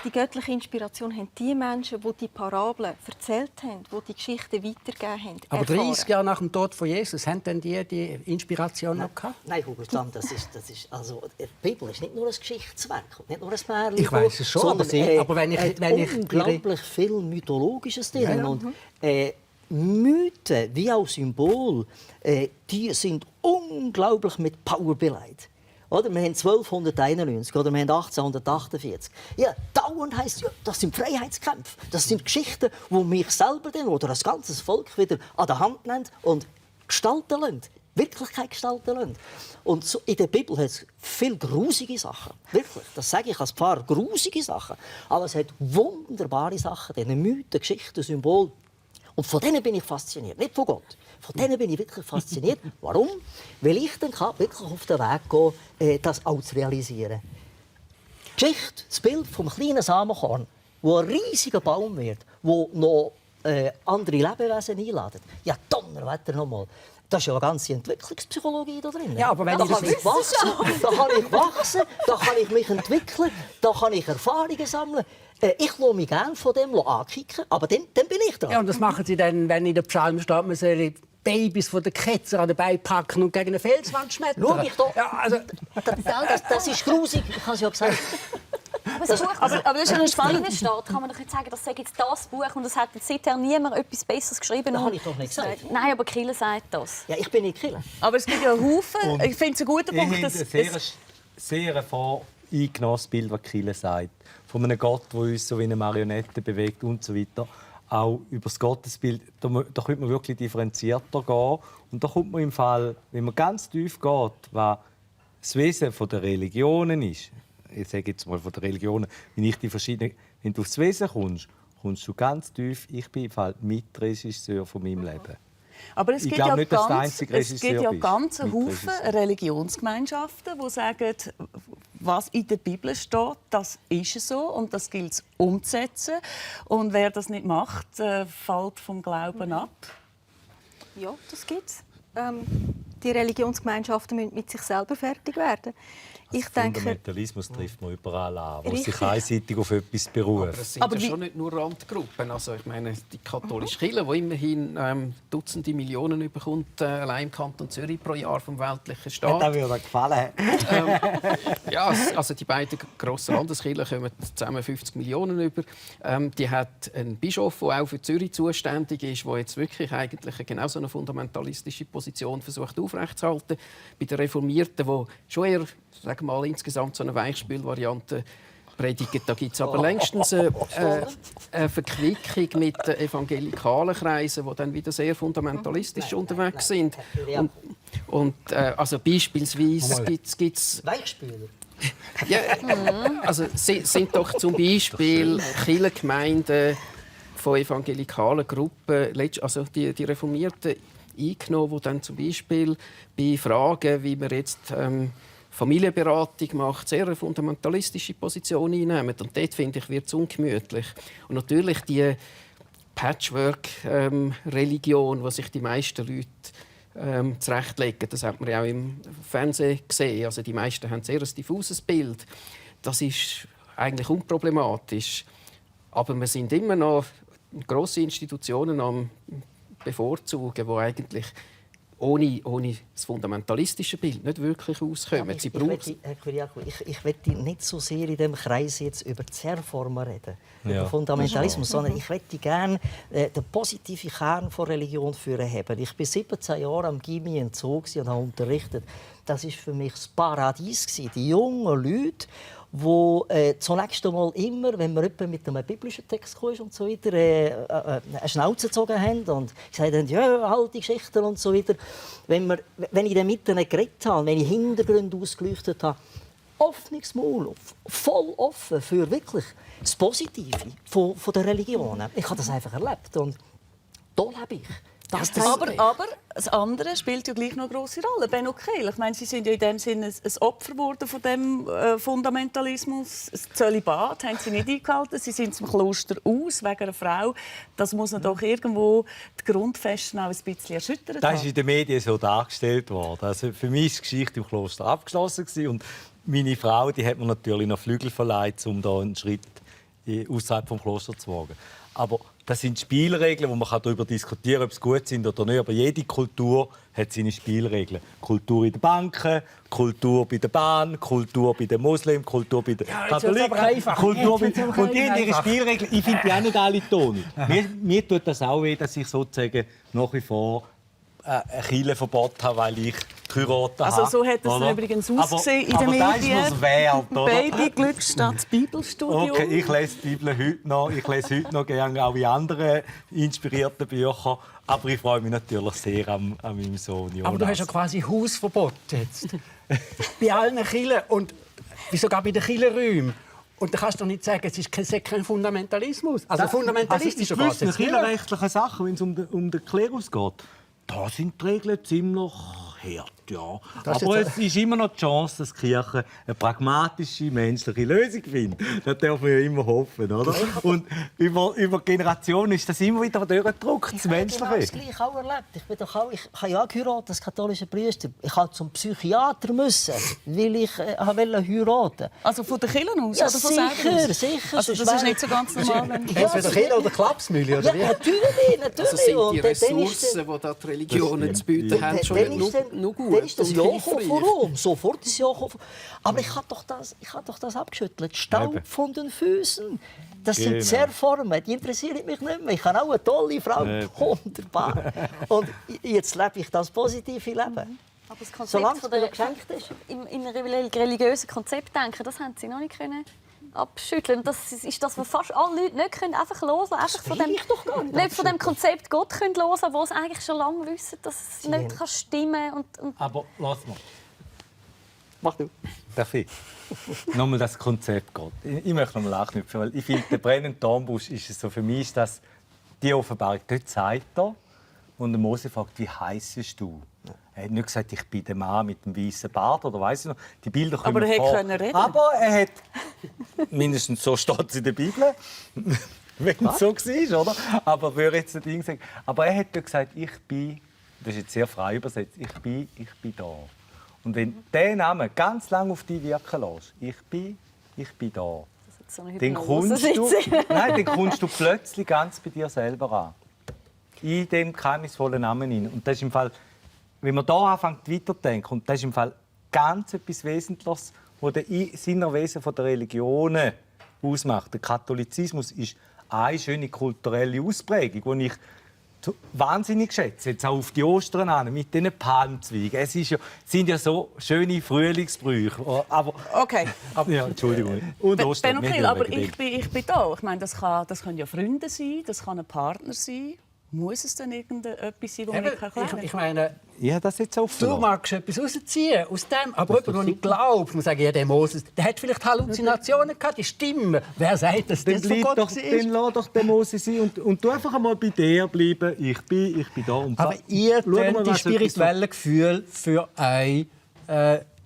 Die göttliche Inspiration haben die Menschen, die die Parabeln erzählt haben, die die Geschichten weitergegeben haben. Aber 30 Jahre nach dem Tod von Jesus, haben denn die Inspiration noch gehabt? Nein, Hubert, das ist also, die Bibel ist nicht nur ein Geschichtswerk, nicht nur ein Märchen. Ich weiß es schon, sondern, aber wenn ich unglaublich viel Mythologisches drin. Ja, ja. Und, Mythen wie auch Symbole, die sind unglaublich mit Power beleidigt. Oder? Wir haben 1291 oder wir haben 1848. Ja, dauernd heisst ja, das sind Freiheitskämpfe. Das sind Geschichten, die mich selber dann oder das ganze Volk wieder an der Hand nimmt und gestalten lassen. Wirklichkeit gestalten lassen. Und so in der Bibel hat es viele grusige Sachen. Wirklich, das sage ich als Pfarrer, grusige Sachen. Aber es hat wunderbare Sachen, diese Mythen, Geschichten, Symbole. Und von denen bin ich fasziniert, nicht von Gott. Von denen bin ich wirklich fasziniert. Warum? Weil ich dann wirklich auf den Weg gehen, das auch zu realisieren. Die Geschichte, das Bild vom kleinen Samenkorn, wo ein riesiger Baum wird, wo noch andere Lebewesen einladet. Ja, Donnerwetter nochmal. Da ist ja eine ganze Entwicklungspsychologie da drin. Ja, aber wenn da kann ich wachsen, da kann ich mich entwickeln, da kann ich Erfahrungen sammeln. Ich lasse mich gerne von dem ankicken, aber dann bin ich dran. Ja, und das machen Sie dann, wenn in der Psalm steht, man soll Babys von den Ketzer an den Beinen packen und gegen eine Felswand schmettern. Schau ich doch. Ja, also... das ist grusig, ich habe es ja gesagt. Aber das ist ja ein spannender Start. Kann man doch nicht sagen, das sei jetzt das Buch und es hat seither niemand etwas Besseres geschrieben. Das habe ich doch nicht gesagt. Nein, aber Kille sagt das. Ja, ich bin nicht Kille. Aber es gibt ja Haufen. Ich finde es ein guter Punkt. Dass sehr voreingenommenes Bild, was Kille sagt. Von einem Gott, der uns so wie eine Marionette bewegt und so weiter. Auch über das Gottesbild, da könnte man wirklich differenzierter gehen. Und da kommt man im Fall, wenn man ganz tief geht, was das Wesen der Religionen ist. Ich sage jetzt mal von der Religionen, wenn du aufs Wesen kommst, kommst du ganz tief. Ich bin im Fall Mitregisseur von meinem Leben. Aber es ich gibt glaube ja nicht, dass der einzige Regisseur gibt ja ganz Haufen Religionsgemeinschaften, die sagen, was in der Bibel steht, das ist so und das gilt es umzusetzen. Und wer das nicht macht, fällt vom Glauben ab. Ja, das gibt es. Die Religionsgemeinschaften müssen mit sich selber fertig werden. Ich denke, Fundamentalismus trifft man überall an, wo Richtig. sich einseitig auf etwas beruft. Aber es sind ja schon nicht nur Randgruppen. Also ich meine, die katholische Kirche, die immerhin Dutzende Millionen bekommt, allein im Kanton Zürich pro Jahr vom weltlichen Staat. Das würde mir gefallen. Ja, also die beiden grossen Landeskirchen kommen zusammen 50 Millionen über. Die hat einen Bischof, der auch für Zürich zuständig ist, der jetzt wirklich eigentlich genau so eine fundamentalistische Position versucht aufrechtzuerhalten. Bei den Reformierten, die schon eher, sagen wir mal, insgesamt so eine Weichspülvariante predigen, da gibt es aber längstens eine Verquickung mit den evangelikalen Kreisen, die dann wieder sehr fundamentalistisch unterwegs sind. Und also beispielsweise gibt es Weichspüler. ja, also sind doch zum Beispiel Kirchengemeinden von evangelikalen Gruppen, also die Reformierten eingenommen, die dann zum Beispiel bei Fragen, wie man jetzt Familienberatung macht, sehr eine fundamentalistische Position einnehmen. Und dort, finde ich, wird es ungemütlich. Und natürlich die Patchwork-Religion, die sich die meisten Leute zurechtlegen, das hat man ja auch im Fernsehen gesehen. Also die meisten haben sehr ein diffuses Bild. Das ist eigentlich unproblematisch. Aber wir sind immer noch grosse Institutionen am bevorzugen, die eigentlich ohne das fundamentalistische Bild nicht wirklich auskommen. Ich möchte nicht so sehr in diesem Kreis jetzt über die Zerformen reden, Ja. über Fundamentalismus, sondern ich möchte gerne den positiven Kern von Religion führen haben. Ich war 17 Jahre am Gimmi in Zoo und habe unterrichtet. Das war für mich das Paradies. Die jungen Leute, die zunächst einmal immer, wenn man mit einem biblischen Text kam und so weiter, eine Schnauze gezogen haben und gesagt haben, ja, alte Geschichten und so weiter. Wenn ich dann mit ihnen geredet habe, wenn ich Hintergründe ausgeleuchtet habe, offenes Maul, voll offen für wirklich das Positive von der Religionen. Ich habe das einfach erlebt und da lebe ich. Aber das andere spielt ja gleich noch eine grosse Rolle. Benno Kehl, ich meine, Sie sind ja in dem Sinne ein Opfer geworden von dem Fundamentalismus. Das Zölibat haben Sie nicht eingehalten. Sie sind zum Kloster aus wegen einer Frau. Das muss doch irgendwo die Grundfesten auch ein bisschen erschüttert Das haben. ist in den Medien so dargestellt worden. Also für mich war die Geschichte im Kloster abgeschlossen und meine Frau, die hat mir natürlich noch Flügel verleiht, um da einen Schritt außerhalb vom Kloster zu wagen. Aber das sind Spielregeln, wo man darüber diskutieren kann, ob sie gut sind oder nicht. Aber jede Kultur hat seine Spielregeln. Kultur in den Banken, Kultur bei der Bahn, Kultur bei den Muslimen, Kultur bei den Katholiken. Kultur bei... Und die haben ihre Spielregeln. Ich finde die auch nicht alle tonig. Mir tut das auch weh, dass ich sozusagen nach wie vor ein Kirchenverbot habe, weil ich geheiratet habe. Also so hat es übrigens ausgesehen in den Medien. Baby Glückstadt Bibelstudium. Okay, ich lese die Bibel heute noch. Ich lese heute noch gerne auch in anderen inspirierten Büchern. Aber ich freue mich natürlich sehr an meinem Sohn Jonas. Aber du hast ja quasi Hausverbot jetzt. Bei allen Kirchen und sogar bei den Kirchenräumen. Und da kannst du doch nicht sagen, es ist kein Fundamentalismus. Also fundamentalistisch ist es nicht. Kirchenrechtliche Sachen, wenn es um den Klerus geht, da sind die Regeln ziemlich hart. Ja. Aber es ist immer noch die Chance, dass die Kirche eine pragmatische, menschliche Lösung findet. Das darf man ja immer hoffen. Oder? Und über Generationen ist das immer wieder durchgedrückt, das Menschliche. Ich habe das Gleiche auch erlebt. Ich habe ja geheiratet als katholischer Priester. Ich musste zum Psychiater, weil ich wollte heiraten. Also von der Kirche aus? Ja, oder von sicher. Also das ist nicht so ganz normal. Entweder Kirche oder Klapsmühle, oder wie? Ja, natürlich. Also sind die Ressourcen, die die Religionen zu bieten haben, schon noch gut? Dann ist das Ja von Rom. Sofort ist Ja von... Aber ich habe doch das abgeschüttelt. Staub von den Füßen. Das sind Zerformen. Die interessieren mich nicht mehr. Ich habe auch eine tolle Frau. Wunderbar. Und jetzt lebe ich das positive Leben. Aber das Konzept von der geschenkt ist. In religiösen Konzept denken, das haben Sie noch nicht können abschütteln. Das ist das, was fast alle Leute nicht können, einfach loslassen. Einfach von dem, nicht von dem Konzept Gott können loslassen, wo sie eigentlich schon lange wissen, dass es nicht stimmen kann. Aber lass mal. Mach du. Darf ich? Nochmal das Konzept Gott. Ich möchte nochmal anknüpfen, weil ich finde, der brennende Dornbusch ist es so, für mich ist das die Offenbarung. Dort sagt er, und der Mose fragt, wie heissest du? Er hat nicht gesagt, ich bin der Mann mit dem weißen Bart oder weiss ich noch. Die Bilder kommen aber er vor. hätte reden. Aber er hat, mindestens so steht es in der Bibel, wenn es so war, oder? Aber würde jetzt nicht sagen. Aber er hat gesagt, ich bin, das ist jetzt sehr frei übersetzt, ich bin da. Und wenn du diesen Namen ganz lange auf dich wirken lässt, ich bin da, dann kommst du plötzlich ganz bei dir selber an. In dem geheimnisvollen Namen hinein. Und das ist im Fall, wenn man da anfängt weiterzudenken, und das ist im Fall ganz etwas Wesentliches, was der Innerwesen der Religionen ausmacht. Der Katholizismus ist eine schöne kulturelle Ausprägung, die ich wahnsinnig schätze. Jetzt auch auf die Ostern an, mit diesen Palmzweigen. Es sind ja so schöne Frühlingsbrüche. Aber, okay. Ja, Entschuldigung. Und Ostern. Benno Kehl, aber ich bin da. Ich meine, das können ja Freunde sein, das kann ein Partner sein. Muss es denn irgendetwas sein, das man nicht erklären kann? Ich meine, ja, das jetzt du magst etwas rausziehen aus dem, aber jemand, der nicht glaubt, muss sagen, ja, der Moses, der hat vielleicht Halluzinationen gehabt, die stimmen. Wer sagt, dass das von Gott ist? Dann lass doch den Moses sein und du einfach einmal bei dir bleiben. Ich bin da. Und aber ihr könnt die spirituellen Gefühle für euch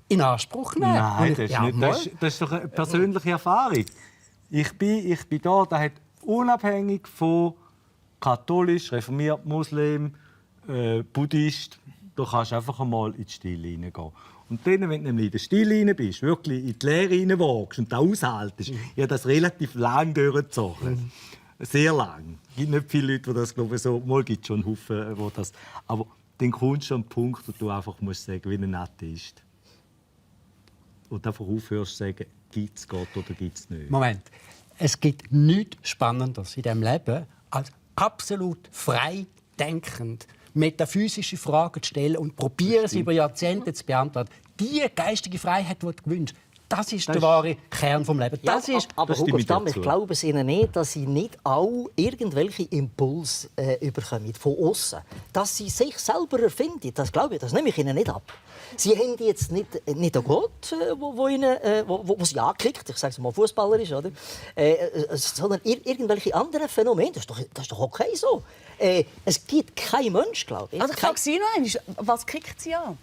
in Anspruch nehmen. Nein, das ist doch eine persönliche Erfahrung. Ich bin da, das hat unabhängig von katholisch, reformiert, Muslim, Buddhist, da kannst du einfach einmal in die Stille hineingehen. Und dann, wenn du nämlich in der Stille hinein bist, wirklich in die Leere hineinwagst und das aushaltest, ja, das relativ lang Sehr lang. Es gibt nicht viele Leute, die das glauben. So, mal gibt es schon einen Haufen, die das... Aber dann kommst du an den Punkt, wo du einfach musst sagen, wie ein Atheist. Und einfach aufhörst zu sagen, gibt es Gott oder gibt es nicht. Moment. Es gibt nichts Spannenderes in diesem Leben, als absolut frei denkend metaphysische Fragen zu stellen und probieren sie über Jahrzehnte zu beantworten. Die geistige Freiheit, die du gewünscht, das ist der wahre Kern des Lebens. Ja, aber Hugo Stamm, ich glaube es Ihnen nicht, dass Sie nicht auch irgendwelche Impulse überkommen von außen, dass Sie sich selber erfinden. Das glaube ich, das nehme ich Ihnen nicht ab. Sie haben jetzt nicht einen Gott, wo Sie anklickt, ich sage es mal fußballerisch, oder? Sondern irgendwelche anderen Phänomene. Das ist doch okay so. Es gibt keinen Mensch, glaube ich. Also ich frage Sie noch einmal, was kickt Sie an?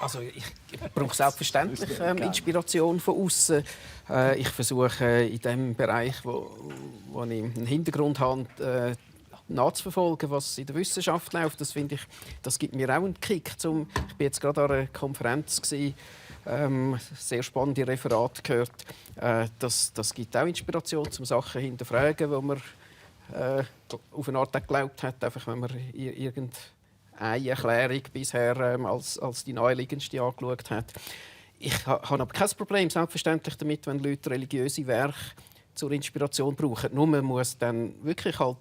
Also ich brauche selbstverständlich Inspiration von außen. Ich versuche in dem Bereich, wo ich einen Hintergrund habe, nachzuverfolgen, was in der Wissenschaft läuft. Das finde ich, das gibt mir auch einen Kick. Ich war jetzt gerade an einer Konferenz, sehr spannende Referate gehört. Das gibt auch Inspiration, um Sachen hinterfragen, wo man auf eine Art geglaubt hat, einfach wenn man irgendeine Erklärung bisher als die naheliegendste angeschaut hat. Ich habe aber kein Problem, selbstverständlich damit, wenn Leute religiöse Werke zur Inspiration brauchen. Nur man muss dann wirklich halt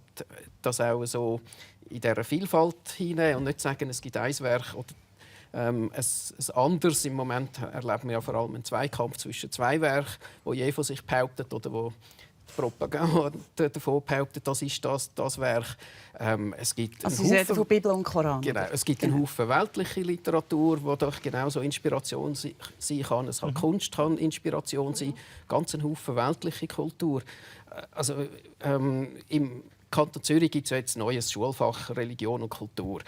das auch so in dieser Vielfalt hineinnehmen und nicht sagen, es gibt ein Werk oder ein anderes. Im Moment erleben wir ja vor allem einen Zweikampf zwischen zwei Werken, wo je von sich behauptet oder wo Propaganda davon behauptet, das ist das Werk. Es gibt Sie reden von Bibel und Koran. Genau, es gibt einen Haufen weltliche Literatur, die doch genauso Inspiration sein kann. Es kann Kunst kann Inspiration sein, ganz ein Haufen weltliche Kultur. Also, im Kanton Zürich gibt es jetzt ein neues Schulfach Religion und Kultur.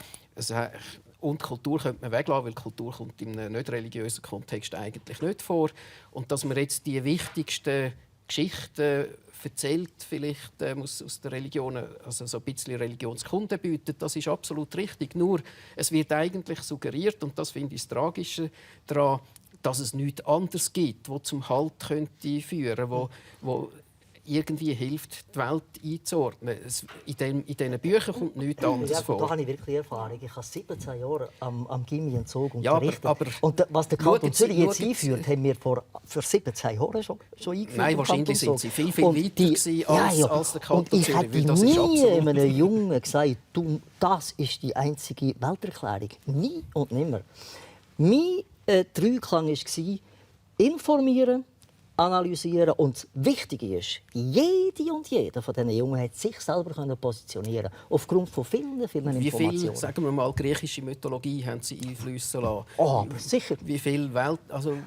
Und Kultur könnte man weglassen, weil Kultur kommt in einem nicht religiösen Kontext eigentlich nicht vor. Und dass man jetzt die wichtigsten Geschichten erzählt, vielleicht aus der Religion, also so ein bisschen Religionskunde bietet, das ist absolut richtig. Nur, es wird eigentlich suggeriert, und das finde ich das Tragische daran, dass es nichts anderes gibt, das zum Halt könnte führen, wo irgendwie hilft, die Welt einzuordnen. In diesen Büchern kommt nichts anderes vor. Da habe ich wirklich Erfahrung. Ich habe 17 Jahre am Gimmi und Zug unterrichtet. Ja, aber und was der Kanton Zürich jetzt einführt, haben wir vor 17 Jahren schon eingeführt. Nein, wahrscheinlich sind sie viel weiter als der Kanton Zürich. Und ich hätte nie einem Jungen gesagt, das ist die einzige Welterklärung. Nie und nimmer. Mein Dreiklang war informieren, analysieren. Und das Wichtige ist, jede und jeder von diesen Jungen hat sich selber positionieren aufgrund von vielen Informationen. Wie viel, sagen wir mal, griechische Mythologie haben Sie einfließen lassen? Oh, sicher. Wie viel Welt... Also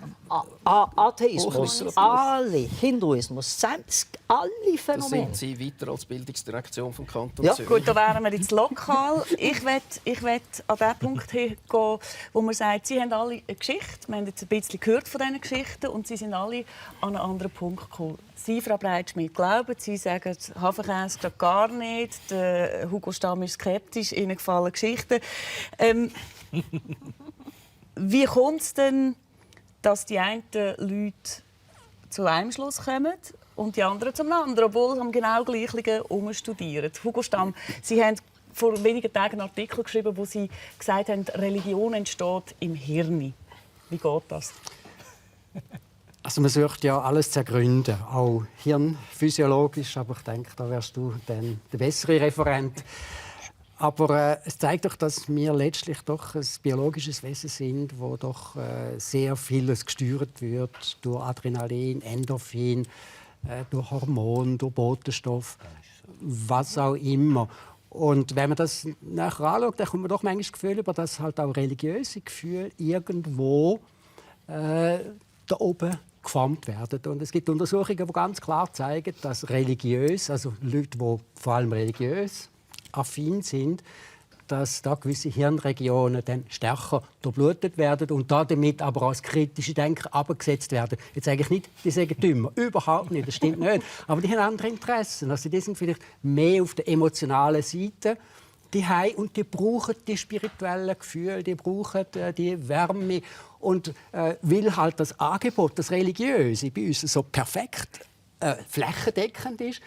Atheismus, alle, Hinduismus, alle Phänomene. Da sind Sie weiter als Bildungsdirektion vom Kanton Ja, Zürich. gut, da wären wir jetzt lokal. Ich will an den Punkt hingehen, wo man sagt, Sie haben alle eine Geschichte. Wir haben jetzt ein bisschen gehört von diesen Geschichten und Sie sind alle an einen anderen Punkt gekommen. Sie, Frau Breitschmidt, glauben, Sie sagen, Hafenkäse geht gar nicht. Der Hugo Stamm ist skeptisch, Ihnen gefallen Geschichten. Wie kommt es denn, dass die einen Leute zu einem Schluss kommen und die anderen zum anderen, obwohl sie am genau gleichen studieren? Hugo Stamm, Sie haben vor wenigen Tagen einen Artikel geschrieben, wo Sie gesagt haben, Religion entsteht im Hirn. Wie geht das? Also man sucht ja alles zu ergründen, auch hirnphysiologisch, aber ich denke, da wärst du dann der bessere Referent. Aber es zeigt doch, dass wir letztlich doch ein biologisches Wesen sind, wo doch sehr vieles gesteuert wird durch Adrenalin, Endorphin, durch Hormone, durch Botenstoff, was auch immer. Und wenn man das nachher anschaut, dann kommt man doch manchmal das Gefühl über, dass halt auch religiöse Gefühle irgendwo da oben geformt werden. Und es gibt Untersuchungen, die ganz klar zeigen, dass religiös, also Leute, die vor allem religiös affin sind, dass da gewisse Hirnregionen dann stärker durchblutet werden und damit aber auch das kritische Denken abgesetzt werden. Jetzt sage ich nicht, die sagen dümmer, überhaupt nicht, das stimmt nicht. Aber die haben andere Interessen. Also die sind vielleicht mehr auf der emotionalen Seite und die brauchen die spirituellen Gefühle, die brauchen die Wärme. Und weil halt das Angebot, das Religiöse bei uns so perfekt flächendeckend ist,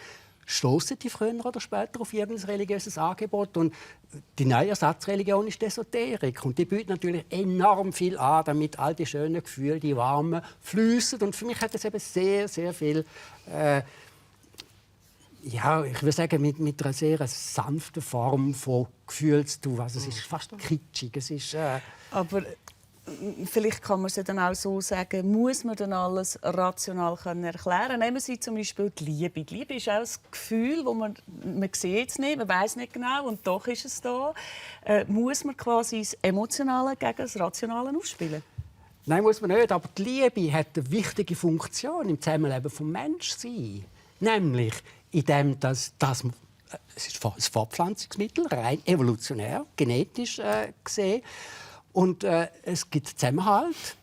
stoßen die früher oder später auf irgendein religiöses Angebot. Und die neue Ersatzreligion ist die Esoterik. Und die bietet natürlich enorm viel an, damit all die schönen Gefühle, die warmen, fließen. Und für mich hat es eben sehr, sehr viel, ja, ich würde sagen, mit einer sehr sanften Form von Gefühl zu tun. Also es ist fast kitschig. Es ist, aber vielleicht kann man es dann auch so sagen, muss man dann alles rational erklären? Nehmen Sie zum Beispiel die Liebe. Die Liebe ist auch ein Gefühl, das man sieht es nicht, man weiß nicht genau, und doch ist es da. Muss man quasi das Emotionale gegen das Rationale ausspielen? Nein, muss man nicht. Aber die Liebe hat eine wichtige Funktion im Zusammenleben des Menschseins. Nämlich, indem es ist ein Fortpflanzungsmittel, rein evolutionär, genetisch gesehen. Und es gibt Zusammenhalt.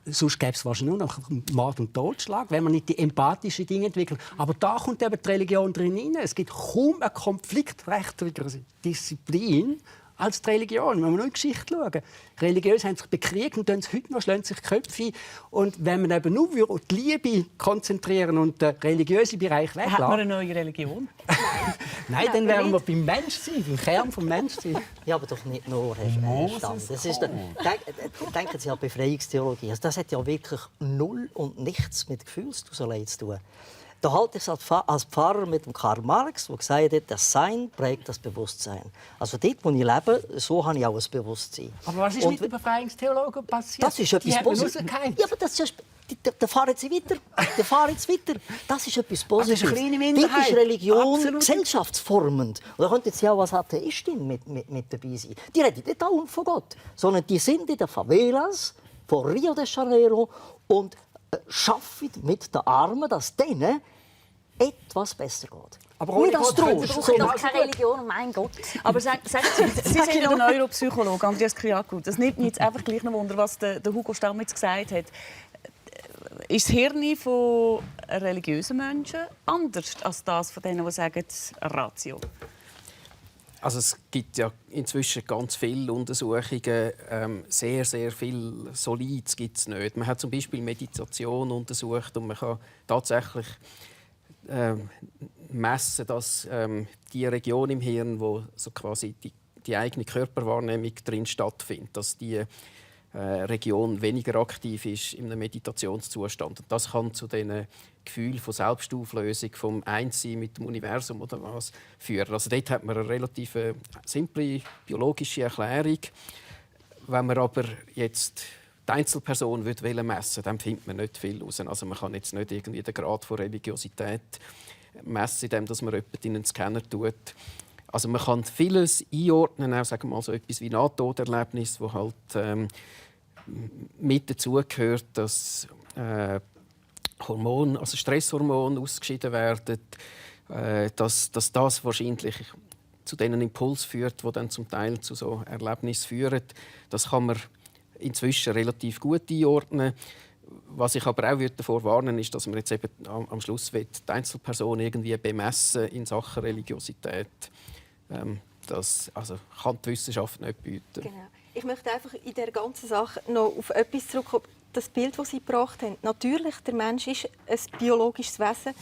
Sonst gäbe es wahrscheinlich nur noch Mord und Totschlag, wenn man nicht die empathischen Dinge entwickelt. Aber da kommt eben die Religion drin rein. Es gibt kaum eine konfliktträchtigere Disziplin als die Religion. Wenn wir nur in die Geschichte schauen. Religiöse haben sich bekriegt und heute noch schlagen sich die Köpfe ein. Und wenn man eben nur auf die Liebe konzentrieren und den religiösen Bereich weglassen... Hat man eine neue Religion? Nein, dann wären wir beim Menschsein, beim Kern des Menschseins. Ja, aber doch nicht nur, Herr Stand. Das ist denken Sie an Befreiungstheologie. Also das hat ja wirklich null und nichts mit Gefühlsduselei zu tun. Da halte ich es als Pfarrer mit dem Karl Marx, der gesagt hat, das Sein prägt das Bewusstsein. Also dort, wo ich lebe, so habe ich auch ein Bewusstsein. Aber was ist mit den Befreiungstheologen passiert? Das ist etwas Positives. Ja, aber das ist... Da fahren Sie weiter. Das ist etwas Positives. Also eine kleine Dort ist Religion gesellschaftsformend. Und da könnten Sie auch als Atheistin mit dabei sein. Die reden nicht dauernd von Gott, sondern die sind in den Favelas von Rio de Janeiro und arbeiten mit den Armen, dass denen etwas besser geht. Aber ohne Gott können Sie doch keine Religion, mein Gott. Aber sagen Sie sind ja der Neuropsychologe, Andreas Kyriakou. Das nimmt mich jetzt einfach gleich noch Wunder, was der Hugo Stamm jetzt gesagt hat. Ist das Hirn von religiösen Menschen anders als das von denen, die sagen Ratio? Also es gibt ja inzwischen ganz viele Untersuchungen. Sehr, sehr viel Solides gibt es nicht. Man hat zum Beispiel Meditation untersucht und man kann tatsächlich messen, dass die Region im Hirn, wo so quasi die eigene Körperwahrnehmung drin stattfindet, dass die Region weniger aktiv ist in einem Meditationszustand. Und das kann zu diesen Gefühlen von Selbstauflösung, vom Einssein mit dem Universum oder was führen. Also dort hat man eine relativ simple biologische Erklärung. Wenn man aber jetzt die Einzelperson messen will, dann findet man nicht viel heraus. Also man kann jetzt nicht irgendwie den Grad von Religiosität messen, indem man jemanden in einen Scanner tut. Also man kann vieles einordnen, auch sagen wir mal so etwas wie Nahtoderlebnis, wo halt mit dazugehört, dass Hormone, also Stresshormone ausgeschieden werden, dass das wahrscheinlich zu diesen Impulsen führt, die dann zum Teil zu so Erlebnissen führen. Das kann man inzwischen relativ gut einordnen. Was ich aber auch davor warnen ist, dass man jetzt eben am Schluss die Einzelperson irgendwie bemessen in Sachen Religiosität. Das kann die Wissenschaft nicht bieten. Genau. Ich möchte einfach in der ganzen Sache noch auf etwas zurückkommen. Das Bild, das Sie gebracht haben. Natürlich, der Mensch ist ein biologisches Wesen.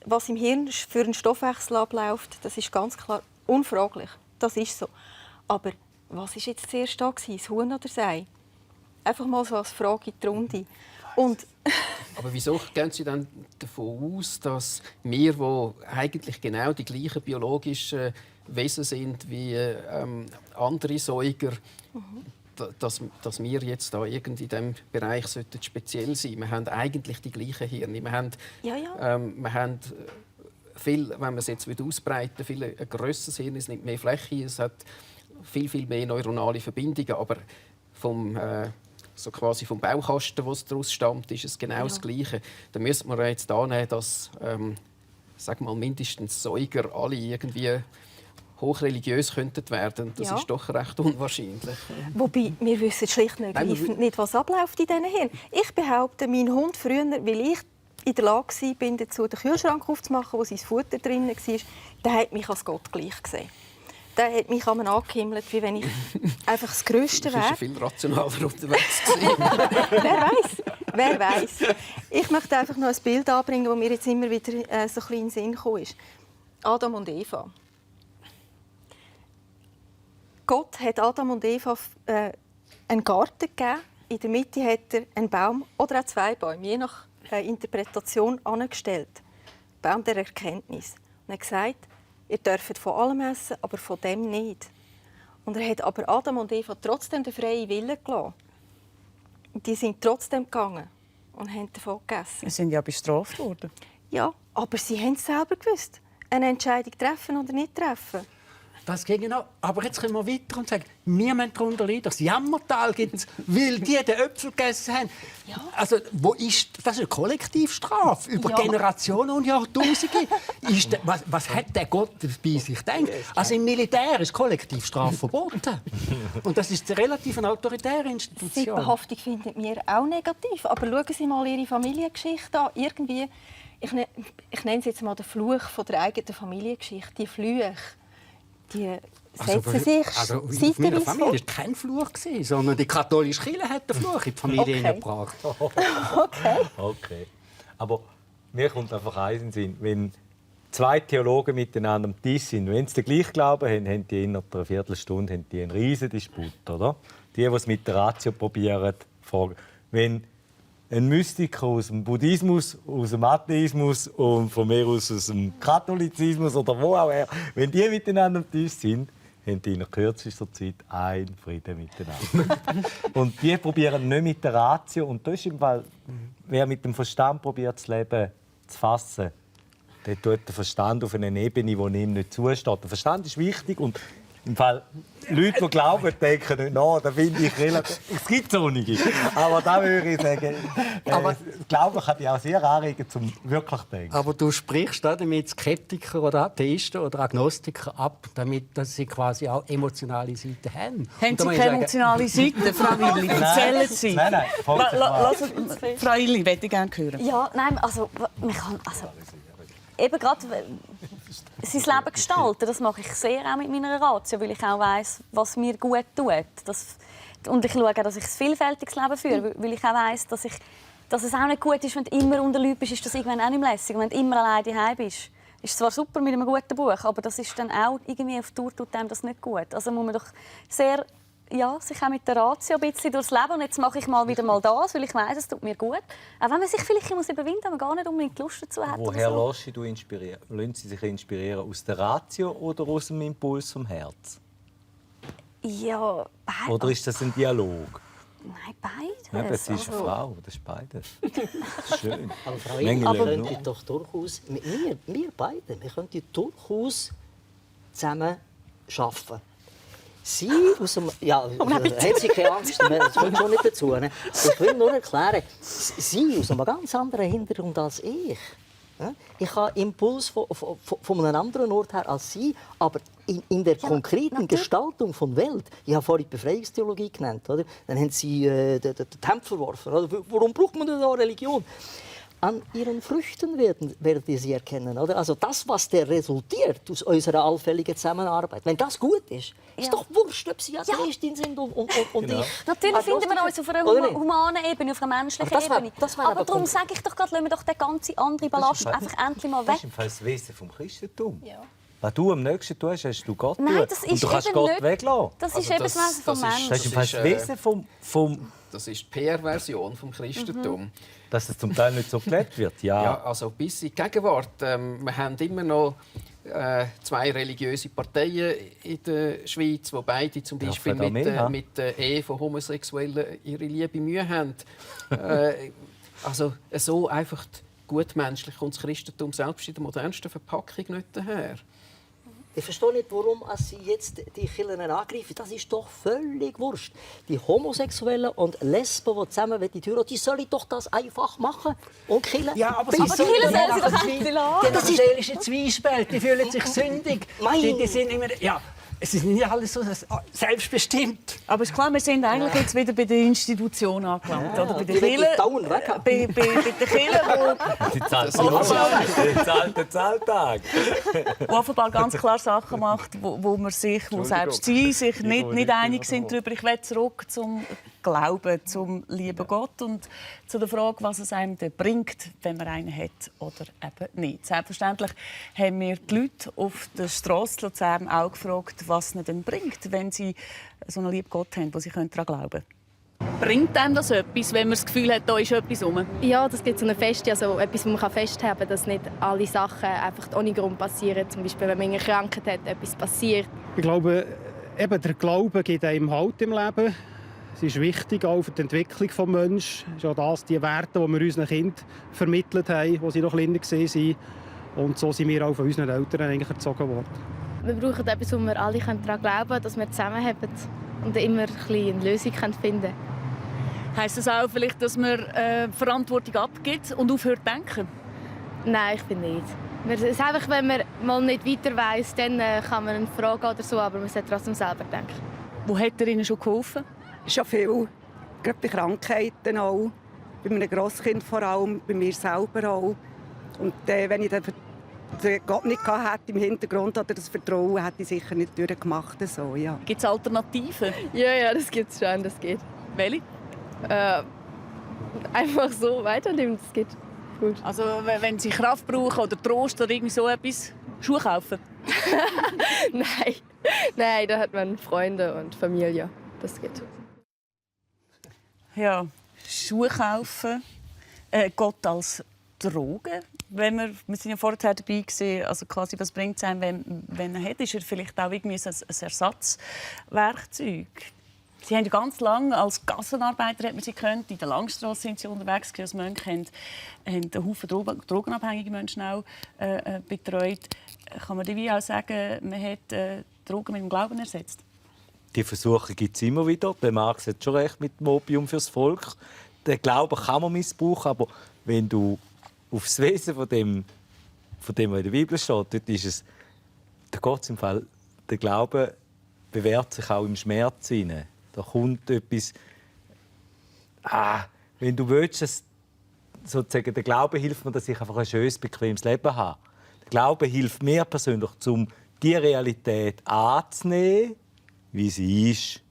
Was im Hirn für einen Stoffwechsel abläuft, das ist ganz klar unfraglich. Das ist so. Aber was war jetzt zuerst da? Das Huhn oder das Ei? Einfach mal so als Frage in die Runde. Und aber wieso gehen Sie dann davon aus, dass wir, die eigentlich genau die gleichen biologischen Wesen sind wie andere Säuger, dass wir jetzt da irgendwie in diesem Bereich speziell sein sollten? Wir haben eigentlich die gleichen Hirne. Wir haben, wir haben viel, wenn man es jetzt ausbreiten will, ein grösseres Hirn, es nimmt mehr Fläche, es hat viel, viel mehr neuronale Verbindungen, aber so quasi vom Baukasten, was daraus stammt, ist es genau das Gleiche. Da müsste man jetzt annehmen, dass sag mal, mindestens Säuger alle irgendwie hochreligiös könnten werden. Das ist doch recht unwahrscheinlich. Wobei, wir wissen schlicht nicht, was abläuft in diesen Hirn. Ich behaupte, mein Hund früher, weil ich in der Lage war, dazu den Kühlschrank aufzumachen, wo sein Futter drin war, der hat mich als Gott gleich gesehen. Der hat mich angehimmelt, wie wenn ich einfach das Größte wäre. Du warst viel rationaler unterwegs. Wer weiß? Wer weiß. Ich möchte einfach noch ein Bild anbringen, das mir jetzt immer wieder so ein bisschen in den Sinn gekommen ist. Adam und Eva. Gott hat Adam und Eva einen Garten gegeben. In der Mitte hat er einen Baum oder auch 2 Bäume, je nach Interpretation, angestellt. Baum der Erkenntnis. Und er hat gesagt, ihr dürft von allem essen, aber von dem nicht. Und er hat aber Adam und Eva trotzdem den freien Willen gelassen. Die sind trotzdem gegangen und haben davon gegessen. Sie sind ja bestraft worden. Ja, aber sie haben es selber gewusst. Eine Entscheidung treffen oder nicht treffen. Das geht genau. Aber jetzt können wir weiter und sagen, wir müssen darunter leiden. Das Jammertal gibt es, weil die den Äpfel gegessen haben. Ja. Also, das ist eine Kollektivstrafe über Generationen und Jahrtausende. Was hat der Gott bei sich gedacht? Also im Militär ist Kollektivstrafe verboten. Und das ist eine relativ autoritäre Institution. Sippenhaftung finden wir auch negativ. Aber schauen Sie mal Ihre Familiengeschichte an. Irgendwie, ich nenne es jetzt mal den Fluch von der eigenen Familiengeschichte. Die Flüche. Die setzen sich in meiner Familie war kein Fluch, sondern die katholische Kirche hat den Fluch in die Familie gebracht. Okay. Aber mir kommt einfach eins in den Sinn. Wenn 2 Theologen miteinander am Tisch sind, wenn sie den gleichen Glauben haben, haben die innerhalb einer Viertelstunde einen riesen Disput, oder? Die es mit der Ratio probieren, fragen. Wenn ein Mystiker aus dem Buddhismus, aus dem Atheismus und von mir aus dem Katholizismus oder wo auch immer, wenn die miteinander am Tisch sind, haben die in kürzester Zeit einen Frieden miteinander. Und die probieren nicht mit der Ratio. Und das ist im Fall, wer mit dem Verstand probiert, das Leben zu fassen, der tut den Verstand auf eine Ebene, die ihm nicht zusteht. Der Verstand ist wichtig und im Fall Leute, die glauben, denken nicht nach. Da finde ich relativ. Es gibt so nicht. Aber da würde ich sagen, Glauben kann dich auch sehr anregen, zum wirklich zu denken. Aber du sprichst damit Skeptiker oder Atheisten oder Agnostiker ab, damit dass sie quasi auch emotionale Seiten haben. Haben Sie keine emotionale Seite, Frau Illi? Erzählen Sie. Nein. Frau Illi, möchte ich gerne hören. Ja, nein, also man kann... Eben gerade sein Leben gestalten, das mache ich sehr auch mit meiner Ratio, weil ich auch weiss, was mir gut tut. Und ich schaue auch, dass ich ein vielfältiges Leben führe, weil ich auch weiss, dass es auch nicht gut ist, wenn du immer unter Leuten bist, ist das irgendwann auch nicht lässig. Und wenn du immer alleine daheim bist, ist es zwar super mit einem guten Buch, aber das ist dann auch irgendwie auf Dauer tut einem das nicht gut. Also muss man doch sehr sich auch mit der Ratio ein bisschen durchs Leben. Und jetzt mache ich wieder mal das, weil ich weiss, es tut mir gut. Auch wenn man sich vielleicht überwinden muss, wenn man gar nicht unbedingt Lust dazu hat. Woher lässt du inspirieren? Lassen Sie sich inspirieren aus der Ratio oder aus dem Impuls vom Herz? Ja, beides. Oder ist das ein Dialog? Nein, beides. Ja, das ist eine Frau, das ist beides. Das ist schön. Aber Frau Illi, wir könnten doch durchaus, wir beide, wir könnten durchaus zusammen arbeiten. Sie aus dem... Ja, haben Sie keine Angst, das kommt schon nicht dazu. Ne? Ich will nur erklären, Sie aus einem ganz anderen Hintergrund als ich. Ich habe Impuls von einem anderen Ort her als Sie, aber in der konkreten Gestaltung von Welt. Ich habe vorhin die Befreiungstheologie genannt. Oder? Dann haben Sie den Tempel verworfen. Oder? Warum braucht man denn da Religion? An ihren Früchten werdet ihr sie erkennen. Oder? Also das, was resultiert aus unserer allfälligen Zusammenarbeit, wenn das gut ist, ist doch wurscht, ob Sie Atheistin sind und genau. ich. Natürlich finden wir uns auf einer humanen Ebene, auf einer menschlichen Ebene. Aber darum sage ich doch gerade, lassen wir doch den ganzen anderen Ballast einfach endlich mal weg. Das ist im Fall das Wesen vom Christentum. Ja. Was du am nächsten tust, hast du Gott Nein, das ist und du kannst Gott weglassen. Das ist eben das Wesen vom Menschen. Das ist das Wesen vom Das ist die PR-Version vom Christentum. Dass es zum Teil nicht so gelebt wird, ja. Also bis in die Gegenwart. Wir haben immer noch 2 religiöse Parteien in der Schweiz, wo beide zum Beispiel mit der Ehe von Homosexuellen ihre liebe Mühe haben. Also so einfach gutmenschlich kommt das Christentum selbst in der modernsten Verpackung nicht daher. Ich verstehe nicht, warum Sie jetzt die Kirchen angreifen. Das ist doch völlig wurscht. Die Homosexuellen und Lesben, die zusammen die Tür die sollen doch das einfach machen. Und Kirchen. Ja, aber die Kirchen sollen sie doch endlich lassen. Das ist seelische Zwiespalt. Die fühlen sich sündig. Die sind immer... Ja. Es ist nicht alles so selbstbestimmt. Aber es ist klar, wir sind eigentlich jetzt wieder bei den Institutionen angelangt. Oder? Bei den Kirchen, bei den Kirchen, der Zahltag. Wo offenbar ganz klar Sachen macht, wo selbst sie sich nicht einig sind darüber. Ich will zurück zum Glauben zum lieben Gott und zu der Frage, was es einem denn bringt, wenn man einen hat oder eben nicht. Selbstverständlich haben wir die Leute auf der Strasse Luzern auch gefragt, was es ihnen bringt, wenn sie so einen lieben Gott haben, wo sie daran glauben können. Bringt einem das etwas, wenn man das Gefühl hat, da ist etwas rum? Ja, das gibt so eine Feste, also etwas, wo man festhalten kann, dass nicht alle Sachen einfach ohne Grund passieren. Zum Beispiel, wenn man eine Krankheit hat, etwas passiert. Ich glaube, eben der Glaube gibt einem Halt im Leben. Es ist wichtig auch für die Entwicklung des Menschen. Es ist auch das, die Werte, die wir unseren Kindern vermittelt haben, als sie noch kleiner waren. Und so sind wir auch von unseren Eltern eigentlich erzogen worden. Wir brauchen etwas, wo wir alle daran glauben können, dass wir zusammenhalten und immer eine Lösung finden können. Heisst das auch vielleicht, dass man Verantwortung abgibt und aufhört zu denken? Nein, ich finde nicht. Es ist einfach, wenn man mal nicht weiter weiss, dann kann man eine Frage oder so, aber man sollte trotzdem selber denken. Wo hat er Ihnen schon geholfen? Schon viel. Gerade bei Krankheiten auch. Bei einem Grosskind vor allem, bei mir selber auch. Und wenn ich den Gott nicht hätte im Hintergrund oder das Vertrauen, hätte ich sicher nicht durchgemacht. So, ja. Gibt es Alternativen? Ja, das gibt es schon. Das geht. Welche? Einfach so weiterleben, das geht gut. Also wenn Sie Kraft brauchen oder Trost oder irgendwie so etwas, Schuhe kaufen? Nein, da hat man Freunde und Familie. Das geht. Ja, Schuhe kaufen, Gott als Drogen. Wir sind ja vorher dabei gewesen, also quasi, was bringt es einem, wenn er hat, ist er vielleicht auch irgendwie ein Ersatzwerkzeug. Sie haben ja ganz lange als Gassenarbeiter, hat man sie gekannt. In der Langstrasse sind sie unterwegs als Mönche, haben einen Haufen drogenabhängige Menschen auch betreut. Kann man wie auch sagen, man hat Drogen mit dem Glauben ersetzt? Die Versuche gibt es immer wieder. Der Marx hat schon recht mit dem Opium fürs Volk. Den Glauben kann man missbrauchen, aber wenn du auf das Wesen von dem, was in der Bibel steht, dort ist es, da geht es im Fall, der Glaube bewährt sich auch im Schmerz hinein. Da kommt etwas. Wenn du willst, dass, sozusagen, der Glaube hilft mir, dass ich einfach ein schönes, bequemes Leben habe. Der Glaube hilft mir persönlich, um die Realität anzunehmen, wie sie ist.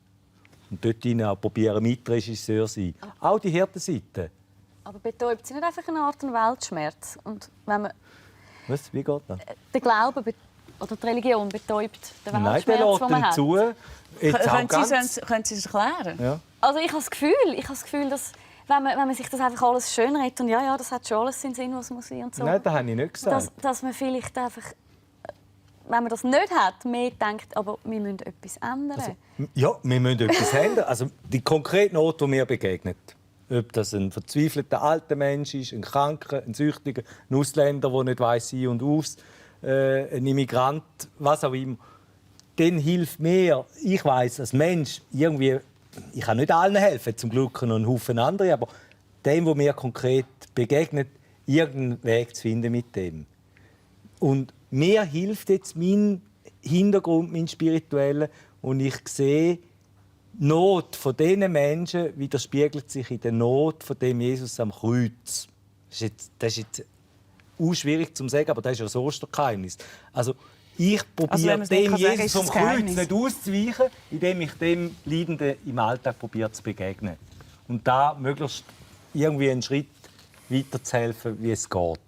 Und dort auch probieren, Mitregisseur zu sein. Auch die Hirtenseite. Aber betäubt sie nicht einfach eine Art Weltschmerz? Und wenn man Was? Wie geht das? Der Glaube oder die Religion betäubt den Nein, Weltschmerz, der den man hat? zu. Können Sie es erklären? Ja. Also ich habe das Gefühl, dass wenn man sich das einfach alles schönredet und ja, das hat schon alles seinen Sinn, was muss sein und so. Nein, das habe ich nicht gesagt. Dass man vielleicht einfach, wenn man das nicht hat, mehr denkt, aber wir müssen etwas ändern. Also, ja, wir müssen etwas ändern. Also die konkrete Not, die mir begegnet, ob das ein verzweifelter alter Mensch ist, ein Kranker, ein Süchtiger, ein Ausländer, der nicht weiss, ein und aus, ein Immigrant, was auch immer, dann hilft mir, ich weiss, als Mensch, irgendwie, ich kann nicht allen helfen, zum Glück noch einen Haufen andere, aber dem, wo mir konkret begegnet, irgendeinen Weg zu finden mit dem. Und mir hilft jetzt mein Hintergrund, mein spiritueller, und ich sehe, die Not von diesen Menschen widerspiegelt sich in der Not von dem Jesus am Kreuz. Das ist jetzt schwierig zu sagen, aber das ist ja das Ostergeheimnis. Also ich probiere dem Jesus vom Kreuz nicht auszuweichen, indem ich dem Leidenden im Alltag probiere zu begegnen. Und da möglichst irgendwie einen Schritt weiter zu helfen, wie es geht.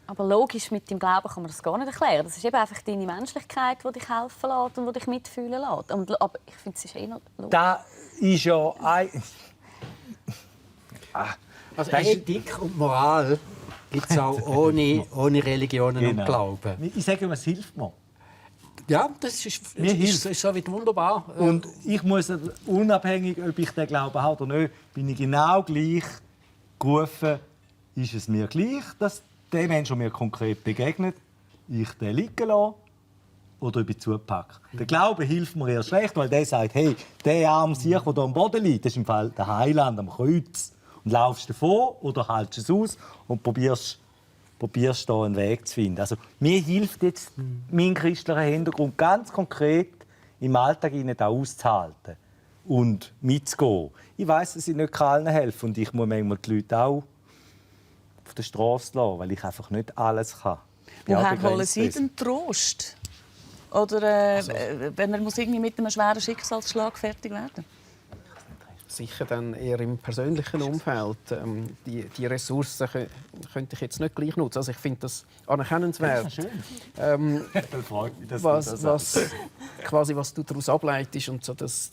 Aber logisch, mit dem Glauben kann man das gar nicht erklären. Das ist eben einfach deine Menschlichkeit, die dich helfen lässt und die dich mitfühlen lässt. Aber ich finde, es ist eh noch logisch. Das ist ja Also Ethik und Moral gibt es auch ohne Religionen und Glauben. Ich sage immer, es hilft mir. Ja, das ist so wie wunderbar. Und ich muss, unabhängig, ob ich den Glauben habe oder nicht, bin ich genau gleich gerufen, ist es mir gleich, dass der Mensch, der mir konkret begegnet, ich den liegen lasse oder ob ich zupacke. Der Glaube hilft mir erst recht, weil der sagt, hey, der arme Sieg, der hier am Boden liegt, das ist im Fall der Heiland am Kreuz. Und laufst davon oder haltst es aus und probierst da einen Weg zu finden. Also, mir hilft jetzt mein christlicher Hintergrund ganz konkret im Alltag da auszuhalten und mitzugehen. Ich weiss, dass ich nicht allen helfen und ich muss manchmal die Leute auch auf der Straße lassen, weil ich einfach nicht alles kann. Woher holen Sie den Trost? Oder wenn man irgendwie mit einem schweren Schicksalsschlag fertig werden sicher dann eher im persönlichen Umfeld. Die Ressourcen könnte ich jetzt nicht gleich nutzen. Also ich finde das anerkennenswert. Freut mich, dass was du daraus ableitest und so das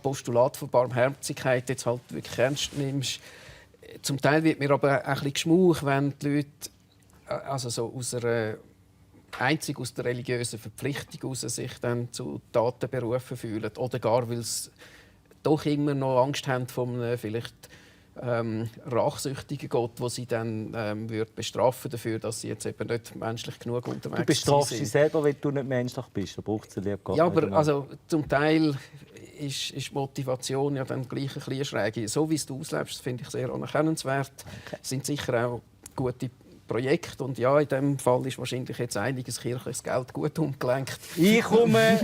Postulat von Barmherzigkeit jetzt halt wirklich ernst nimmst. Zum Teil wird mir aber auch ein bisschen geschmauch, wenn die Leute also so einzig aus der religiösen Verpflichtung heraus sich dann zu Taten berufen fühlen oder gar, weil sie doch immer noch Angst haben vor einem vielleicht rachsüchtigen Gott, wo sie dann wird bestrafen dafür, dass sie jetzt eben nicht menschlich genug unterwegs sind. Du bestrafst sie selber, wenn du nicht menschlich bist. Da braucht es Gott. Ja, aber also, zum Teil ist die Motivation ja dann gleich ein bisschen schräg. So wie du auslebst, finde ich sehr anerkennenswert. Okay. Sind sicher auch gute Projekte. Und ja, in diesem Fall ist wahrscheinlich jetzt einiges kirchliches Geld gut umgelenkt. Ich komme,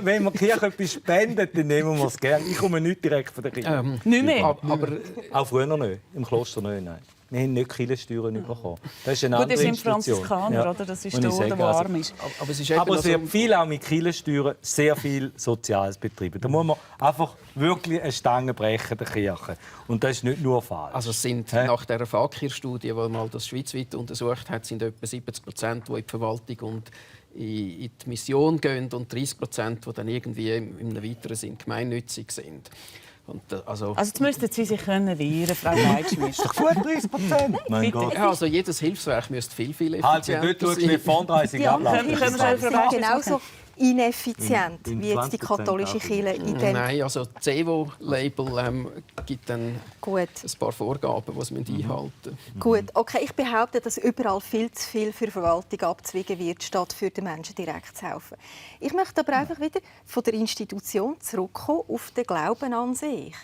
wenn wir die Kirche etwas spendet, dann nehmen wir es gerne. Ich komme nicht direkt von der Kirche. Nicht mehr? Aber auch früher nicht. Im Kloster nicht, nein. Wir haben nicht Kirchensteuern bekommen. Das ist eine andere Gut, das sind Institution. Franziskaner, oder? Das ist der, der arm ist. Aber es wird viel auch mit Kirchensteuern sehr viel Soziales betrieben. Da muss man einfach wirklich eine Stange brechen der Kirche. Und das ist nicht nur falsch. Also es sind nach der Fakir-Studie, die mal das schweizweit untersucht hat, sind etwa 70%, die in die Verwaltung und in die Mission gehen und 30%, die dann irgendwie in einem weiteren Sinn gemeinnützig sind. Und, also jetzt müssten Sie sich wehren können, Frau Leitschmidt. Ist doch gut, 30%. Mein Gott. Ja, also jedes Hilfswerk müsste viel effizienter sein. Halt, dort Fundraising ablaufen. Genauso ineffizient wie jetzt die katholische Kirche in dem... Nein, also das CEVO-Label gibt dann ein paar Vorgaben, die man einhalten muss. Gut, okay, ich behaupte, dass überall viel zu viel für Verwaltung abzwingen wird, statt für den Menschen direkt zu helfen. Ich möchte aber einfach wieder von der Institution zurückkommen auf den Glauben an sich.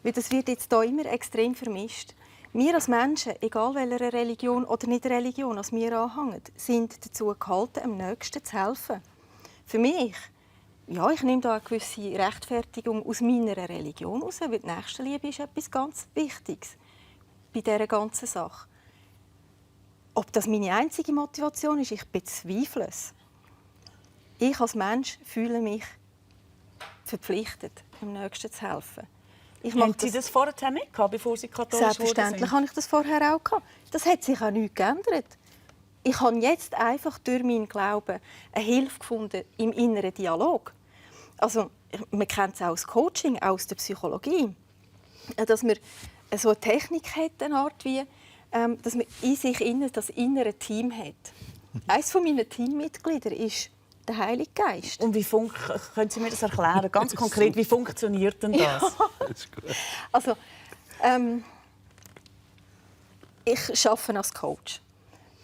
Weil das wird jetzt hier immer extrem vermischt. Wir als Menschen, egal welcher Religion oder nicht Religion, als wir anhängen, sind dazu gehalten, am Nächsten zu helfen. Für mich, ja, ich nehme da eine gewisse Rechtfertigung aus meiner Religion heraus, weil die Nächstenliebe ist etwas ganz Wichtiges bei dieser ganzen Sache. Ob das meine einzige Motivation ist, ich bezweifle es. Ich als fühle mich verpflichtet, dem Nächsten zu helfen. Haben Sie das vorher nicht gehabt, bevor Sie katholisch wurden? Selbstverständlich habe ich das vorher auch gehabt. Das hat sich auch nichts geändert. Ich habe jetzt einfach durch meinen Glauben eine Hilfe gefunden im inneren Dialog. Also, man kennt es auch aus Coaching, auch aus der Psychologie, dass man so eine Technik hat, eine Art wie, dass man in sich das innere Team hat. Eines meiner Teammitglieder ist der Heilige Geist. Und können Sie mir das erklären, ganz konkret, wie funktioniert denn das? Ja. Also, ich arbeite als Coach.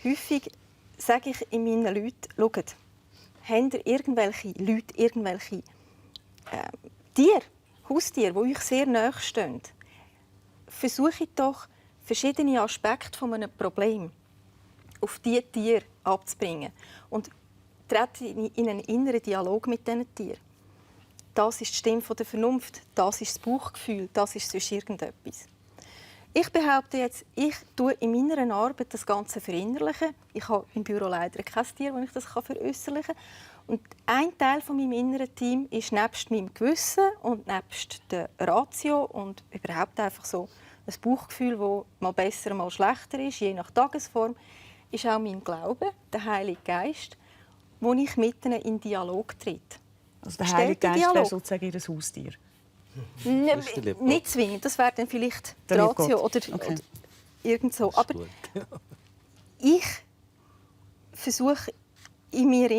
Häufig sage ich in meinen Leuten, schaut, habt ihr irgendwelche Leute, irgendwelche Tiere, Haustiere, die euch sehr nahe stehen, versuche doch, verschiedene Aspekte von einem Problem auf diese Tiere abzubringen. Und trete in einen inneren Dialog mit diesen Tieren. Das ist die Stimme der Vernunft, das ist das Bauchgefühl, das ist sonst irgendetwas. Ich behaupte jetzt, ich tue in meiner Arbeit das Ganze verinnerlichen. Ich habe im Büro leider kein Tier, wo ich das veräußerlichen kann. Und ein Teil von meinem inneren Team ist nebst meinem Gewissen und nebst der Ratio und überhaupt einfach so ein Bauchgefühl, das mal besser, mal schlechter ist, je nach Tagesform, ist auch mein Glaube, der Heilige Geist, wo ich mit ihnen in Dialog trete. Also der Heilige Geist wäre sozusagen Ihr Haustier? Nicht zwingend, das wäre dann vielleicht die Ratio oder irgend so. Aber ich versuche in mir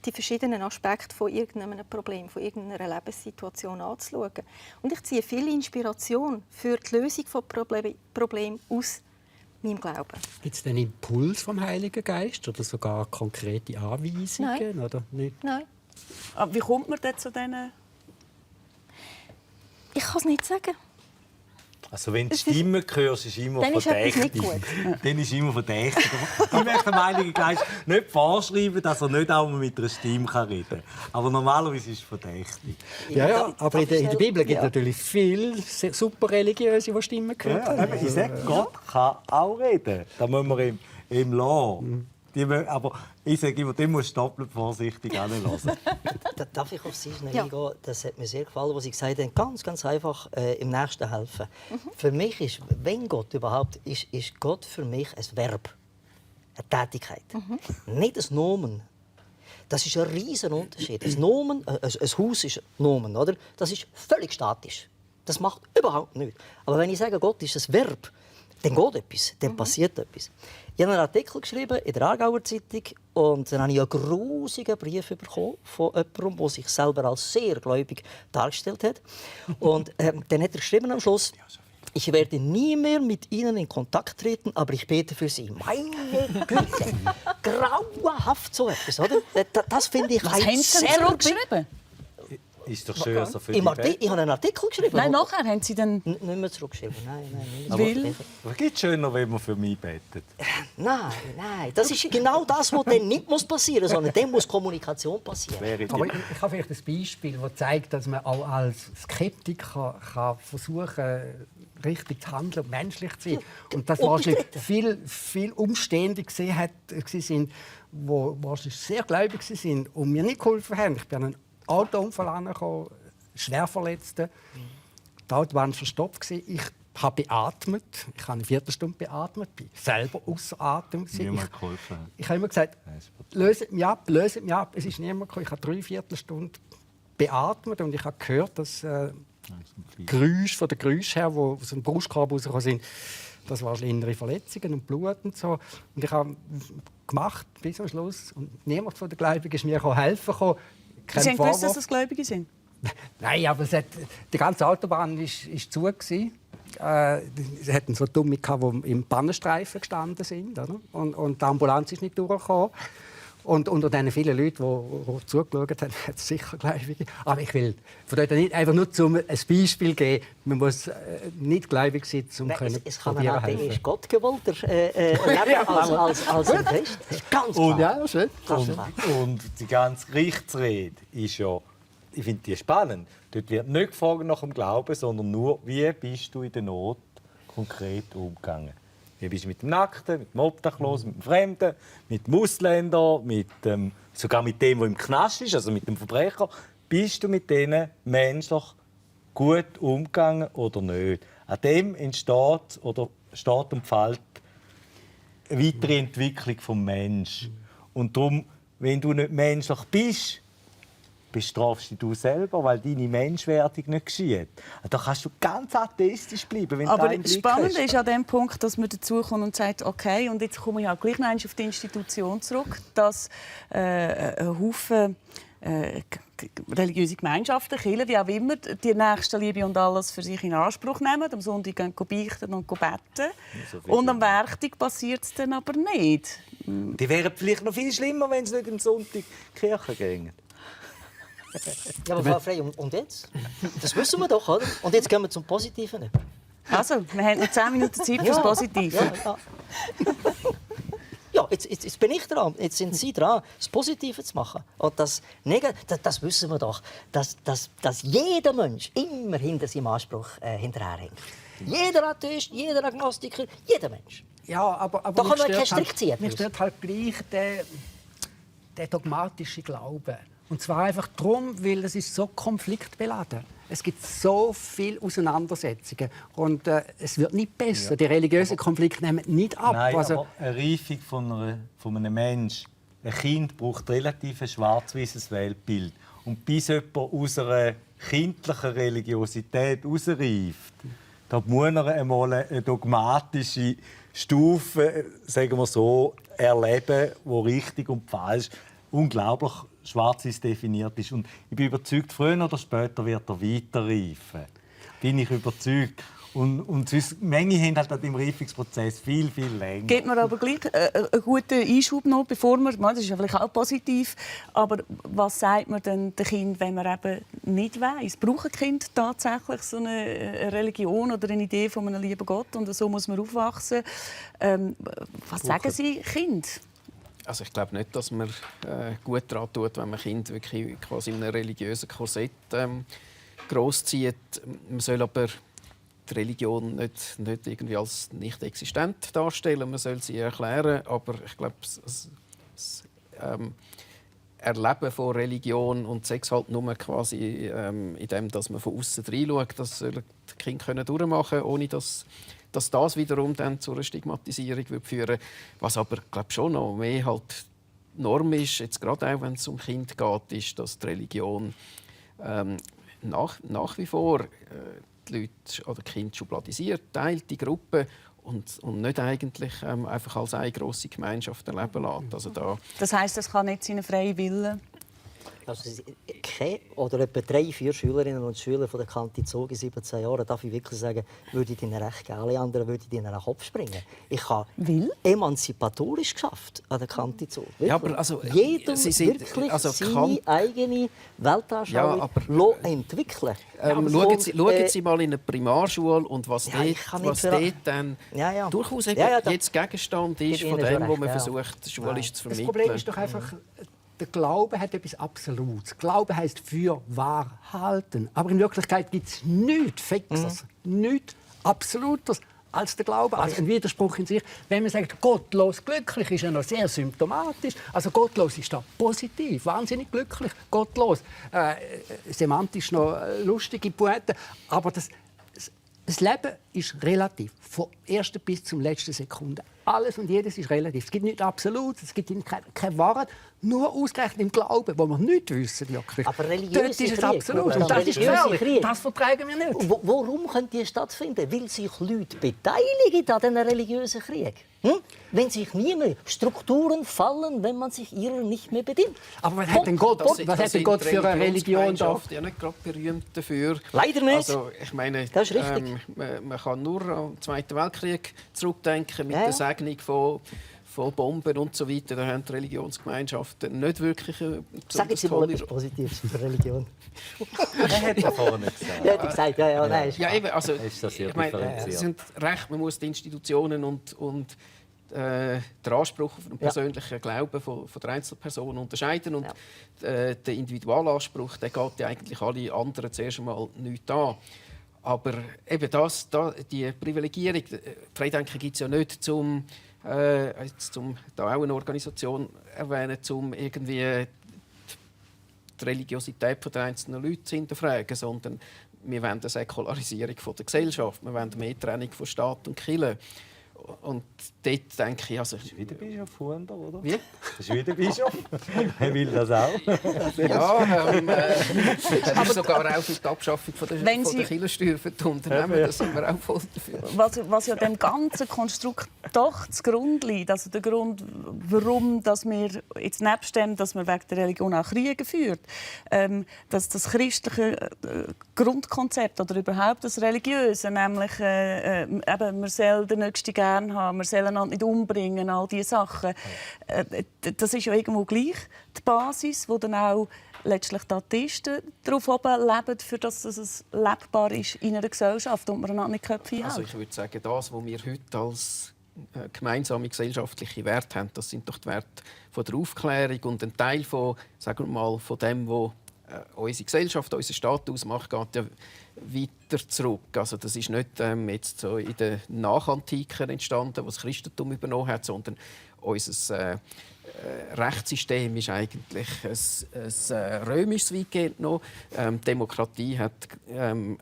die verschiedenen Aspekte von irgendeinem Problem, von irgendeiner Lebenssituation anzuschauen. Und ich ziehe viel Inspiration für die Lösung von Problemen aus meinem Glauben. Gibt es einen Impuls vom Heiligen Geist oder sogar konkrete Anweisungen? Nein. Oder nicht? Nein. Aber wie kommt man denn zu diesen? Ich kann es nicht sagen. Also wenn du Stimmen hörst, ist immer verdächtig. Dann ist immer verdächtig. Ich möchte dem Heiligen Geist nicht vorschreiben, dass er nicht auch mit einer Stimme reden kann. Aber normalerweise ist es verdächtig. Ja, aber in der Bibel gibt es natürlich viele super Religiöse, die Stimmen gehört haben. Ich sage, Gott kann auch reden. Da müssen wir ihm lassen. Aber ich sage immer, dem musst du doppelt vorsichtig hinhören. Darf ich auf Sie schnell Ja. eingehen? Das hat mir sehr gefallen, was Sie gesagt haben. Ganz, ganz einfach im Nächsten helfen. Für mich ist, wenn Gott überhaupt, ist Gott für mich ein Verb, eine Tätigkeit. Nicht ein Nomen. Das ist ein riesen Unterschied. Ein Nomen, ein Haus ist ein Nomen, oder? Das ist völlig statisch. Das macht überhaupt nichts. Aber wenn ich sage, Gott ist ein Verb, dann geht etwas, dann passiert etwas. Ich habe einen Artikel geschrieben in der Aargauer Zeitung und dann habe ich einen grusigen Brief bekommen von jemandem, der sich selber als sehr gläubig dargestellt hat. Und dann hat er geschrieben am Schluss, ich werde nie mehr mit Ihnen in Kontakt treten, aber ich bete für Sie. Meine Güte, grauenhaft so etwas, oder? Das finde ich Was haben Sie sehr denn zurückgeschrieben? Ist doch schön, so für ich habe einen Artikel geschrieben. Nein, nachher haben Sie dann... Nicht mehr zurückgeschrieben. Nein, nicht mehr Weil? zurückgeschrieben. Was gibt es schöner, wenn man für mich betet? Nein. Das ist genau das, was dann nicht passieren muss, sondern dann muss Kommunikation passieren. Aber ich habe vielleicht ein Beispiel, das zeigt, dass man auch als Skeptiker kann versuchen richtig zu handeln und menschlich zu sein. Und dass wahrscheinlich viel Umstände waren, die wahrscheinlich sehr gläubig waren und mir nicht geholfen haben. Ich bin an einen Autounfall angekommen, schwer Verletzte. Die Autobahn war verstopft. Ich habe beatmet. Ich habe eine Viertelstunde beatmet. Ich war selber außer Atem. Niemand geholfen. Ich habe immer gesagt, löset mich ab, löset mich ab. Es ist niemand gekommen. Ich habe 3/4 Stunde beatmet und ich habe gehört, dass Geräusche von den Geräuschen her, die aus dem Brustkorb rausgekommen sind, das waren innere Verletzungen und Blut und so. Und ich habe gemacht bis zum Schluss und niemand von den Gläubigen ist mir helfen gekommen. Sie haben gewusst, dass das Gläubige sind? Nein, aber die ganze Autobahn war zu. Sie hatten so Dumme, die im Pannenstreifen gestanden sind. Oder? Und die Ambulanz ist nicht durchgekommen. Und unter den vielen Leuten, die zugeschaut haben, hat es sicher Gläubige. Aber ich will von dort nicht einfach nur ein Beispiel geben. Man muss nicht gläubig sein, um Nein, es kann man probieren auch, helfen. ist Gott gewollt, Leben als ein Christ. Das ist ganz klar. Ja, schön. Und die ganze Gerichtsrede ist ja, ich finde die spannend. Dort wird nicht gefragt nach dem Glauben, sondern nur, wie bist du in der Not konkret umgegangen. Wie bist du mit dem Nackten, mit dem Obdachlosen, mit dem Fremden, mit dem Ausländer, sogar mit dem, der im Knast ist, also mit dem Verbrecher. Bist du mit denen menschlich gut umgegangen oder nicht? An dem entsteht oder steht und fällt eine weitere Entwicklung des Menschen. Und darum, wenn du nicht menschlich bist, bestrafst du selber, weil deine Menschwerdung nicht geschieht. Da kannst du ganz atheistisch bleiben, wenn Aber du einen Blick spannend hast. ist an dem Punkt, dass man dazukommt und sagt, okay, und jetzt komme ich auch gleich noch einmal auf die Institution zurück, dass ein Haufen religiöse Gemeinschaften, Kirchen, wie auch immer, die Nächstenliebe und alles für sich in Anspruch nehmen. Am Sonntag gehen beichten und beten. Und am Werktag passiert es dann aber nicht. Die wären vielleicht noch viel schlimmer, wenn sie nicht am Sonntag in die Kirche gingen. Ja, aber Frau Frey, und jetzt? Das wissen wir doch, oder? Und jetzt gehen wir zum Positiven. Also, wir haben noch 10 Minuten Zeit fürs Positive. Ja, jetzt bin ich dran. Jetzt sind Sie dran, das Positive zu machen. Und das wissen wir doch, dass jeder Mensch immer hinter seinem Anspruch hinterherhängt. Jeder Atheist, jeder Agnostiker, jeder Mensch. Ja, aber da kann man keinen Strick ziehen. Mich stört halt gleich der dogmatische Glaube. Und zwar einfach darum, weil es ist so konfliktbeladen. Es gibt so viele Auseinandersetzungen und es wird nicht besser. Ja. Die religiösen Konflikte nehmen nicht ab. Nein, aber eine Reifung von einem Menschen, ein Kind braucht relativ ein schwarz-weißes Weltbild. Und bis jemand aus einer kindlichen Religiosität herausreift, da muss er einmal eine dogmatische Stufe, sagen wir so, erleben, die richtig und falsch unglaublich schwarz-weiß definiert ist. Und ich bin überzeugt, früher oder später wird er weiterreifen. Bin ich überzeugt. Und sonst, manche haben halt im Reifungsprozess viel, viel länger. Gibt mir aber gleich einen guten Einschub noch, bevor wir, das ist ja vielleicht auch positiv, aber was sagt man denn den Kindern, wenn man eben nicht weiss? Braucht ein Kind tatsächlich so eine Religion oder eine Idee von einem lieben Gott und so muss man aufwachsen? Was sagen Sie Kind? Also ich glaube nicht, dass man gut daran tut, wenn man Kind wirklich quasi in einem religiösen Korsett grosszieht. Man soll aber die Religion nicht irgendwie als nicht existent darstellen. Man soll sie erklären, aber ich glaube, das Erleben von Religion und Sex halt nur quasi in dem, dass man von außen reinschaut, das sollen die Kinder durchmachen, ohne dass das wiederum dann zu einer Stigmatisierung führen würde. Was aber, glaube schon noch mehr halt Norm ist, jetzt gerade auch wenn es um Kinder geht, ist, dass die Religion nach wie vor die Leute oder die Kinder schubladisiert, teilt die Gruppe und nicht eigentlich einfach als eine grosse Gemeinschaft erleben lässt. Also das heisst, es kann nicht seinen freien Willen. Also, oder etwa 3-4 Schülerinnen und Schüler von der Kante Zug in 17 Jahren, darf ich wirklich sagen, würde ich ihnen recht geben. Alle anderen würde ich ihnen an den Kopf springen. Ich habe emanzipatorisch geschafft an der Kante Zug. Ja, aber also, jedem wirklich seine eigene Weltanschauung entwickeln. Schauen Sie mal in eine Primarschule und was dort dann durchaus jetzt Gegenstand ist von dem, was man versucht, schulisch zu vermitteln. Das Problem ist doch einfach, der Glaube hat etwas Absolutes. Glaube heisst für wahr halten. Aber in Wirklichkeit gibt es nichts Fixes, nichts Absolutes als der Glaube. Also ein Widerspruch in sich. Wenn man sagt, gottlos glücklich, ist ja noch sehr symptomatisch. Also gottlos ist da positiv, wahnsinnig glücklich, gottlos. Semantisch noch lustige Poeten. Aber das Leben ist relativ, von der ersten bis zur letzten Sekunde. Alles und jedes ist relativ. Es gibt nichts Absolutes, es gibt keine Wahrheit. Nur ausgerechnet im Glauben, wo wir nichts wissen. Wirklich. Aber dort ist es absolut. Und das ist gefährlich. Das vertragen wir nicht. Warum können die stattfinden? Weil sich Leute beteiligen an diesen religiösen Krieg. Wenn sich niemand Strukturen fallen, wenn man sich ihrer nicht mehr bedient. Aber was hat denn Gott für eine Religion da? Ich bin ja nicht gerade berühmt dafür. Leider nicht. Also, ich meine, das ist richtig. Man kann nur an den Zweiten Weltkrieg zurückdenken mit der Segnung von Bomben und so weiter. Da haben die Religionsgemeinschaften nicht wirklich eine Sagen Sie mal etwas Positives über Religion. Er hat ja vorhin gesagt. Ja, gesagt. Nein, ist ja, eben, also, ist das ich meine, Sie sind recht, man muss die Institutionen und den Anspruch auf einen persönlichen Glauben von der Einzelperson unterscheiden. Und der Individualanspruch, der geht ja eigentlich alle anderen zuerst einmal nichts an. Aber eben die Privilegierung, die Freidenker gibt es ja nicht, um da auch eine Organisation erwähnen, um irgendwie die Religiosität der einzelnen Leute zu hinterfragen, sondern wir wollen eine Säkularisierung der Gesellschaft, wir wollen mehr Trennung von Staat und Kirche. Und dort denke ich... Also, das ist wieder Bischof Hunder, oder? Wie? Das ist wieder Bischof. Er will das auch. Ja, er ist sogar auch für die Abschaffung von der Kirchensteuer für die Unternehmen. Da sind wir auch voll dafür. Was ja dem ganzen Konstrukt doch zugrunde liegt, also der Grund, warum dass wir jetzt nebst dem, dass man wegen der Religion auch Kriege führt, dass das christliche Grundkonzept oder überhaupt das Religiöse, nämlich man soll den Nächsten gerne haben, wir sollen einander nicht umbringen, all diese Sachen. Das ist ja irgendwo gleich die Basis, wo dann auch letztlich die Atheisten darauf leben, für dass es lebbar ist in einer Gesellschaft und man einander nicht Köpfe hält. Also ich würde sagen, das, was wir heute als gemeinsame gesellschaftliche Werte haben, das sind doch die Werte von der Aufklärung und ein Teil von, sagen wir mal, von dem, was unsere Gesellschaft, unser Staat ausmacht, geht ja weiter zurück. Also das ist nicht jetzt so in der Nachantike entstanden, was das Christentum übernommen hat, sondern unser Rechtssystem ist eigentlich ein römisches weitgehend noch. Demokratie hat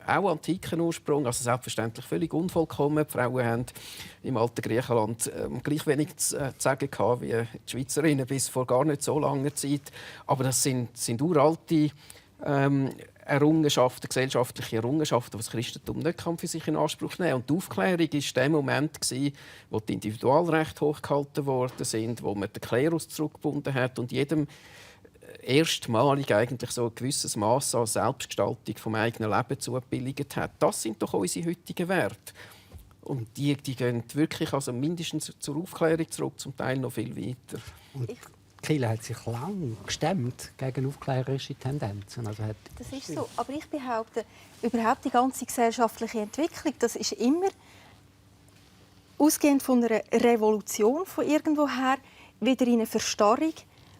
auch antiken Ursprung, also selbstverständlich völlig unvollkommen. Die Frauen haben im alten Griechenland gleich wenig zu sagen gehabt wie die Schweizerinnen bis vor gar nicht so langer Zeit. Aber das sind uralte Errungenschaften, gesellschaftliche Errungenschaften, die das Christentum nicht für sich in Anspruch nehmen kann. Und die Aufklärung war der Moment, wo die Individualrechte hochgehalten worden sind, wo man den Klerus zurückgebunden hat und jedem erstmalig eigentlich so ein gewisses Maß an Selbstgestaltung vom eigenen Leben zugebilligt hat. Das sind doch unsere heutigen Werte. Und die gehen wirklich also mindestens zur Aufklärung zurück, zum Teil noch viel weiter. Und die Kirche hat sich lange gestemmt gegen aufklärerische Tendenzen. Also das ist so. Aber ich behaupte, überhaupt die ganze gesellschaftliche Entwicklung, das ist immer ausgehend von einer Revolution von irgendwoher wieder in eine Verstarrung,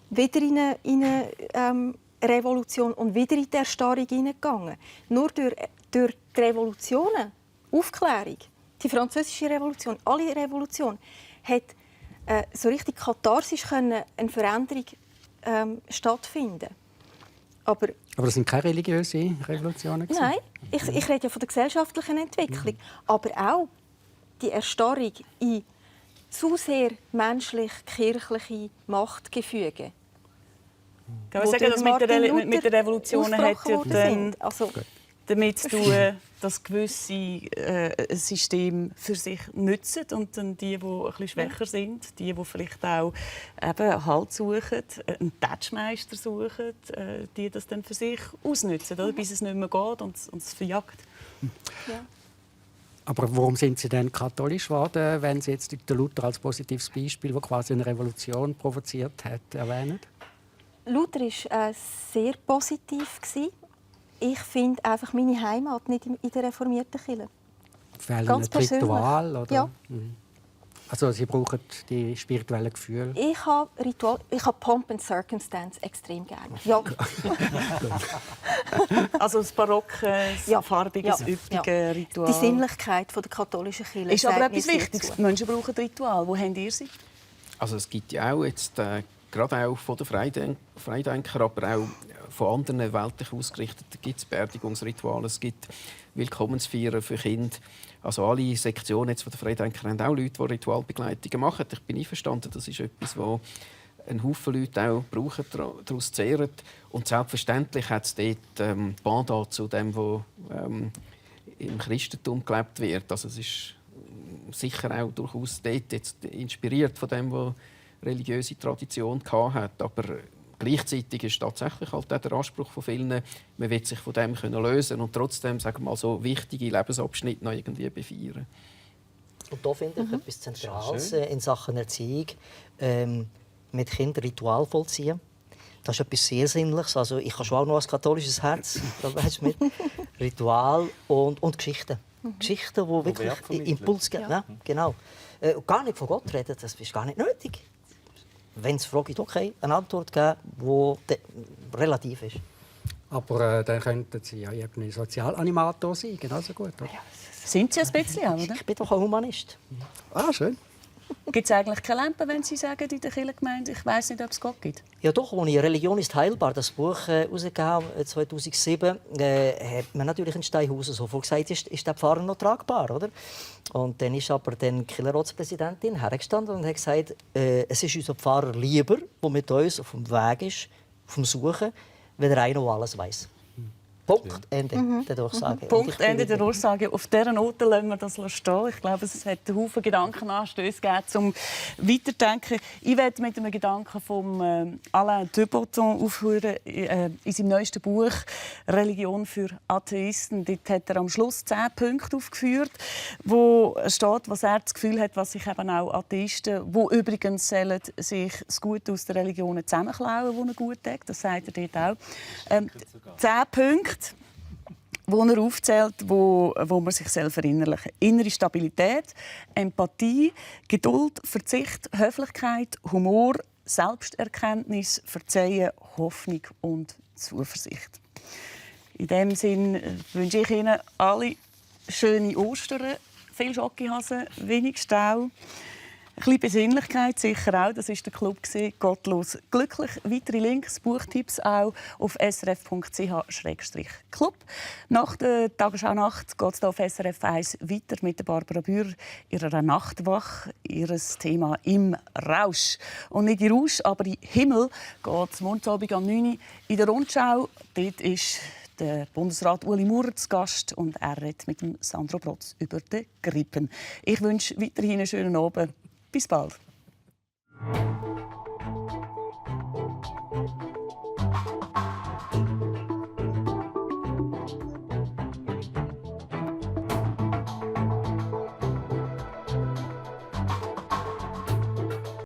wieder in eine Revolution und wieder in die Erstarrung hineingegangen. Nur durch die Revolutionen, Aufklärung, die französische Revolution, alle Revolutionen, hat so richtig katharsisch eine Veränderung stattfinden. Aber das sind keine religiösen Revolutionen? Nein, ich rede ja von der gesellschaftlichen Entwicklung. Aber auch die Erstarrung in zu sehr menschlich-kirchliche Machtgefüge. Kann man sagen, dass mit der Revolution hat ja dann damit zu tun, dass gewisse Systeme für sich nützen und dann die ein bisschen schwächer sind, die vielleicht auch eben Halt suchen, einen Touchmeister suchen, die das dann für sich ausnützen, oder? Bis es nicht mehr geht und es verjagt. Ja. Aber warum sind Sie denn katholisch geworden, wenn Sie jetzt den Luther als positives Beispiel, das quasi eine Revolution provoziert hat, erwähnen? Luther war sehr positiv. Ich finde einfach meine Heimat nicht in der reformierten Kirche. Fehlen ein Ritual? Oder? Ja. Also Sie brauchen die spirituellen Gefühle? Ich habe Pomp and Circumstance extrem gerne. Ja. Also das barocke, farbiges, üppige Ritual. Die Sinnlichkeit der katholischen Kirche ist aber etwas Wichtiges. Die Menschen brauchen Ritual. Wo habt ihr sie? Also es gibt ja auch jetzt gerade auch von den Freidenkern, aber auch von anderen weltlich ausgerichteten gibt es Beerdigungsrituale, es gibt Willkommensfeiern für Kinder. Also alle Sektionen jetzt von den Freidenkern haben auch Leute, die Ritualbegleitungen machen. Ich bin einverstanden, das ist etwas, wo ein Haufen Leute auch brauchen, daraus zehren. Und selbstverständlich hat es dort Pendant zu dem, was im Christentum gelebt wird. Also es ist sicher auch durchaus dort jetzt inspiriert von dem, was religiöse Tradition hatte. Aber gleichzeitig ist tatsächlich halt auch der Anspruch von vielen, man will sich von dem lösen und trotzdem, sagen wir mal, so wichtige Lebensabschnitte noch irgendwie befeiern. Und da finde ich etwas Zentrales in Sachen Erziehung, mit Kindern Ritual vollziehen. Das ist etwas sehr Sinnliches. Also ich habe schon auch noch ein katholisches Herz. Da weißt du mit. Ritual und Geschichten. Geschichten, die wirklich Impuls geben. Ja. Genau. Gar nicht von Gott reden, das ist gar nicht nötig. Wenn es fragt, okay, eine Antwort geben, die relativ ist. Aber dann könnten Sie ja ein Sozialanimator sein, genauso gut, oder? Ja, sind Sie ein bisschen auch, oder? Ich bin doch ein Humanist. Ah, schön. Gibt es eigentlich keine Lampe, wenn Sie sagen, in der Kirchengemeinde, ich weiss nicht, ob es Gott gibt? Ja doch, als ich «Religion ist heilbar», das Buch herausgegeben 2007, hat man natürlich in Steinhausen sofort gesagt, ist der Pfarrer noch tragbar, oder? Und dann ist aber die Kirchenratspräsidentin hergestanden und hat gesagt, es ist unser Pfarrer lieber, der mit uns auf dem Weg ist, auf dem Suchen, wenn der eine, der alles weiss. Punkt, Ende der Durchsage. Punkt, Ende der Durchsage. Auf dieser Note lassen wir das stehen. Ich glaube, es hat einen Haufen Gedankenanstöße gegeben, um weiterzudenken. Ich werde mit einem Gedanken von Alain de Botton aufhören. In seinem neuesten Buch «Religion für Atheisten». Dort hat er am Schluss 10 Punkte aufgeführt, wo steht, was er das Gefühl hat, was sich eben auch Atheisten, die übrigens sollen, sich das Gute aus den Religionen zusammenklauen, die er gut hat. Das sagt er dort auch. 10 Punkte, wo er aufzählt, wo man sich selber verinnerlichen. Innere Stabilität, Empathie, Geduld, Verzicht, Höflichkeit, Humor, Selbsterkenntnis, Verzeihen, Hoffnung und Zuversicht. In diesem Sinn wünsche ich Ihnen alle schöne Ostern, viel Schokihasen, wenig Stau. Ein bisschen Besinnlichkeit sicher auch. Das war der Club «Gottlos glücklich». Weitere Links, Buchtipps auch auf srf.ch/club. Nach der Tagesschau-Nacht geht es auf SRF 1 weiter mit Barbara Bührer, ihrer Nachtwache, ihres Thema «Im Rausch». Und nicht in Rausch, aber in Himmel geht es Montagabend am 9 Uhr in der Rundschau. Dort ist der Bundesrat Ueli Maurer zu Gast und er redet mit dem Sandro Brotz über den Grippen. Ich wünsche weiterhin einen schönen Abend. Bis bald.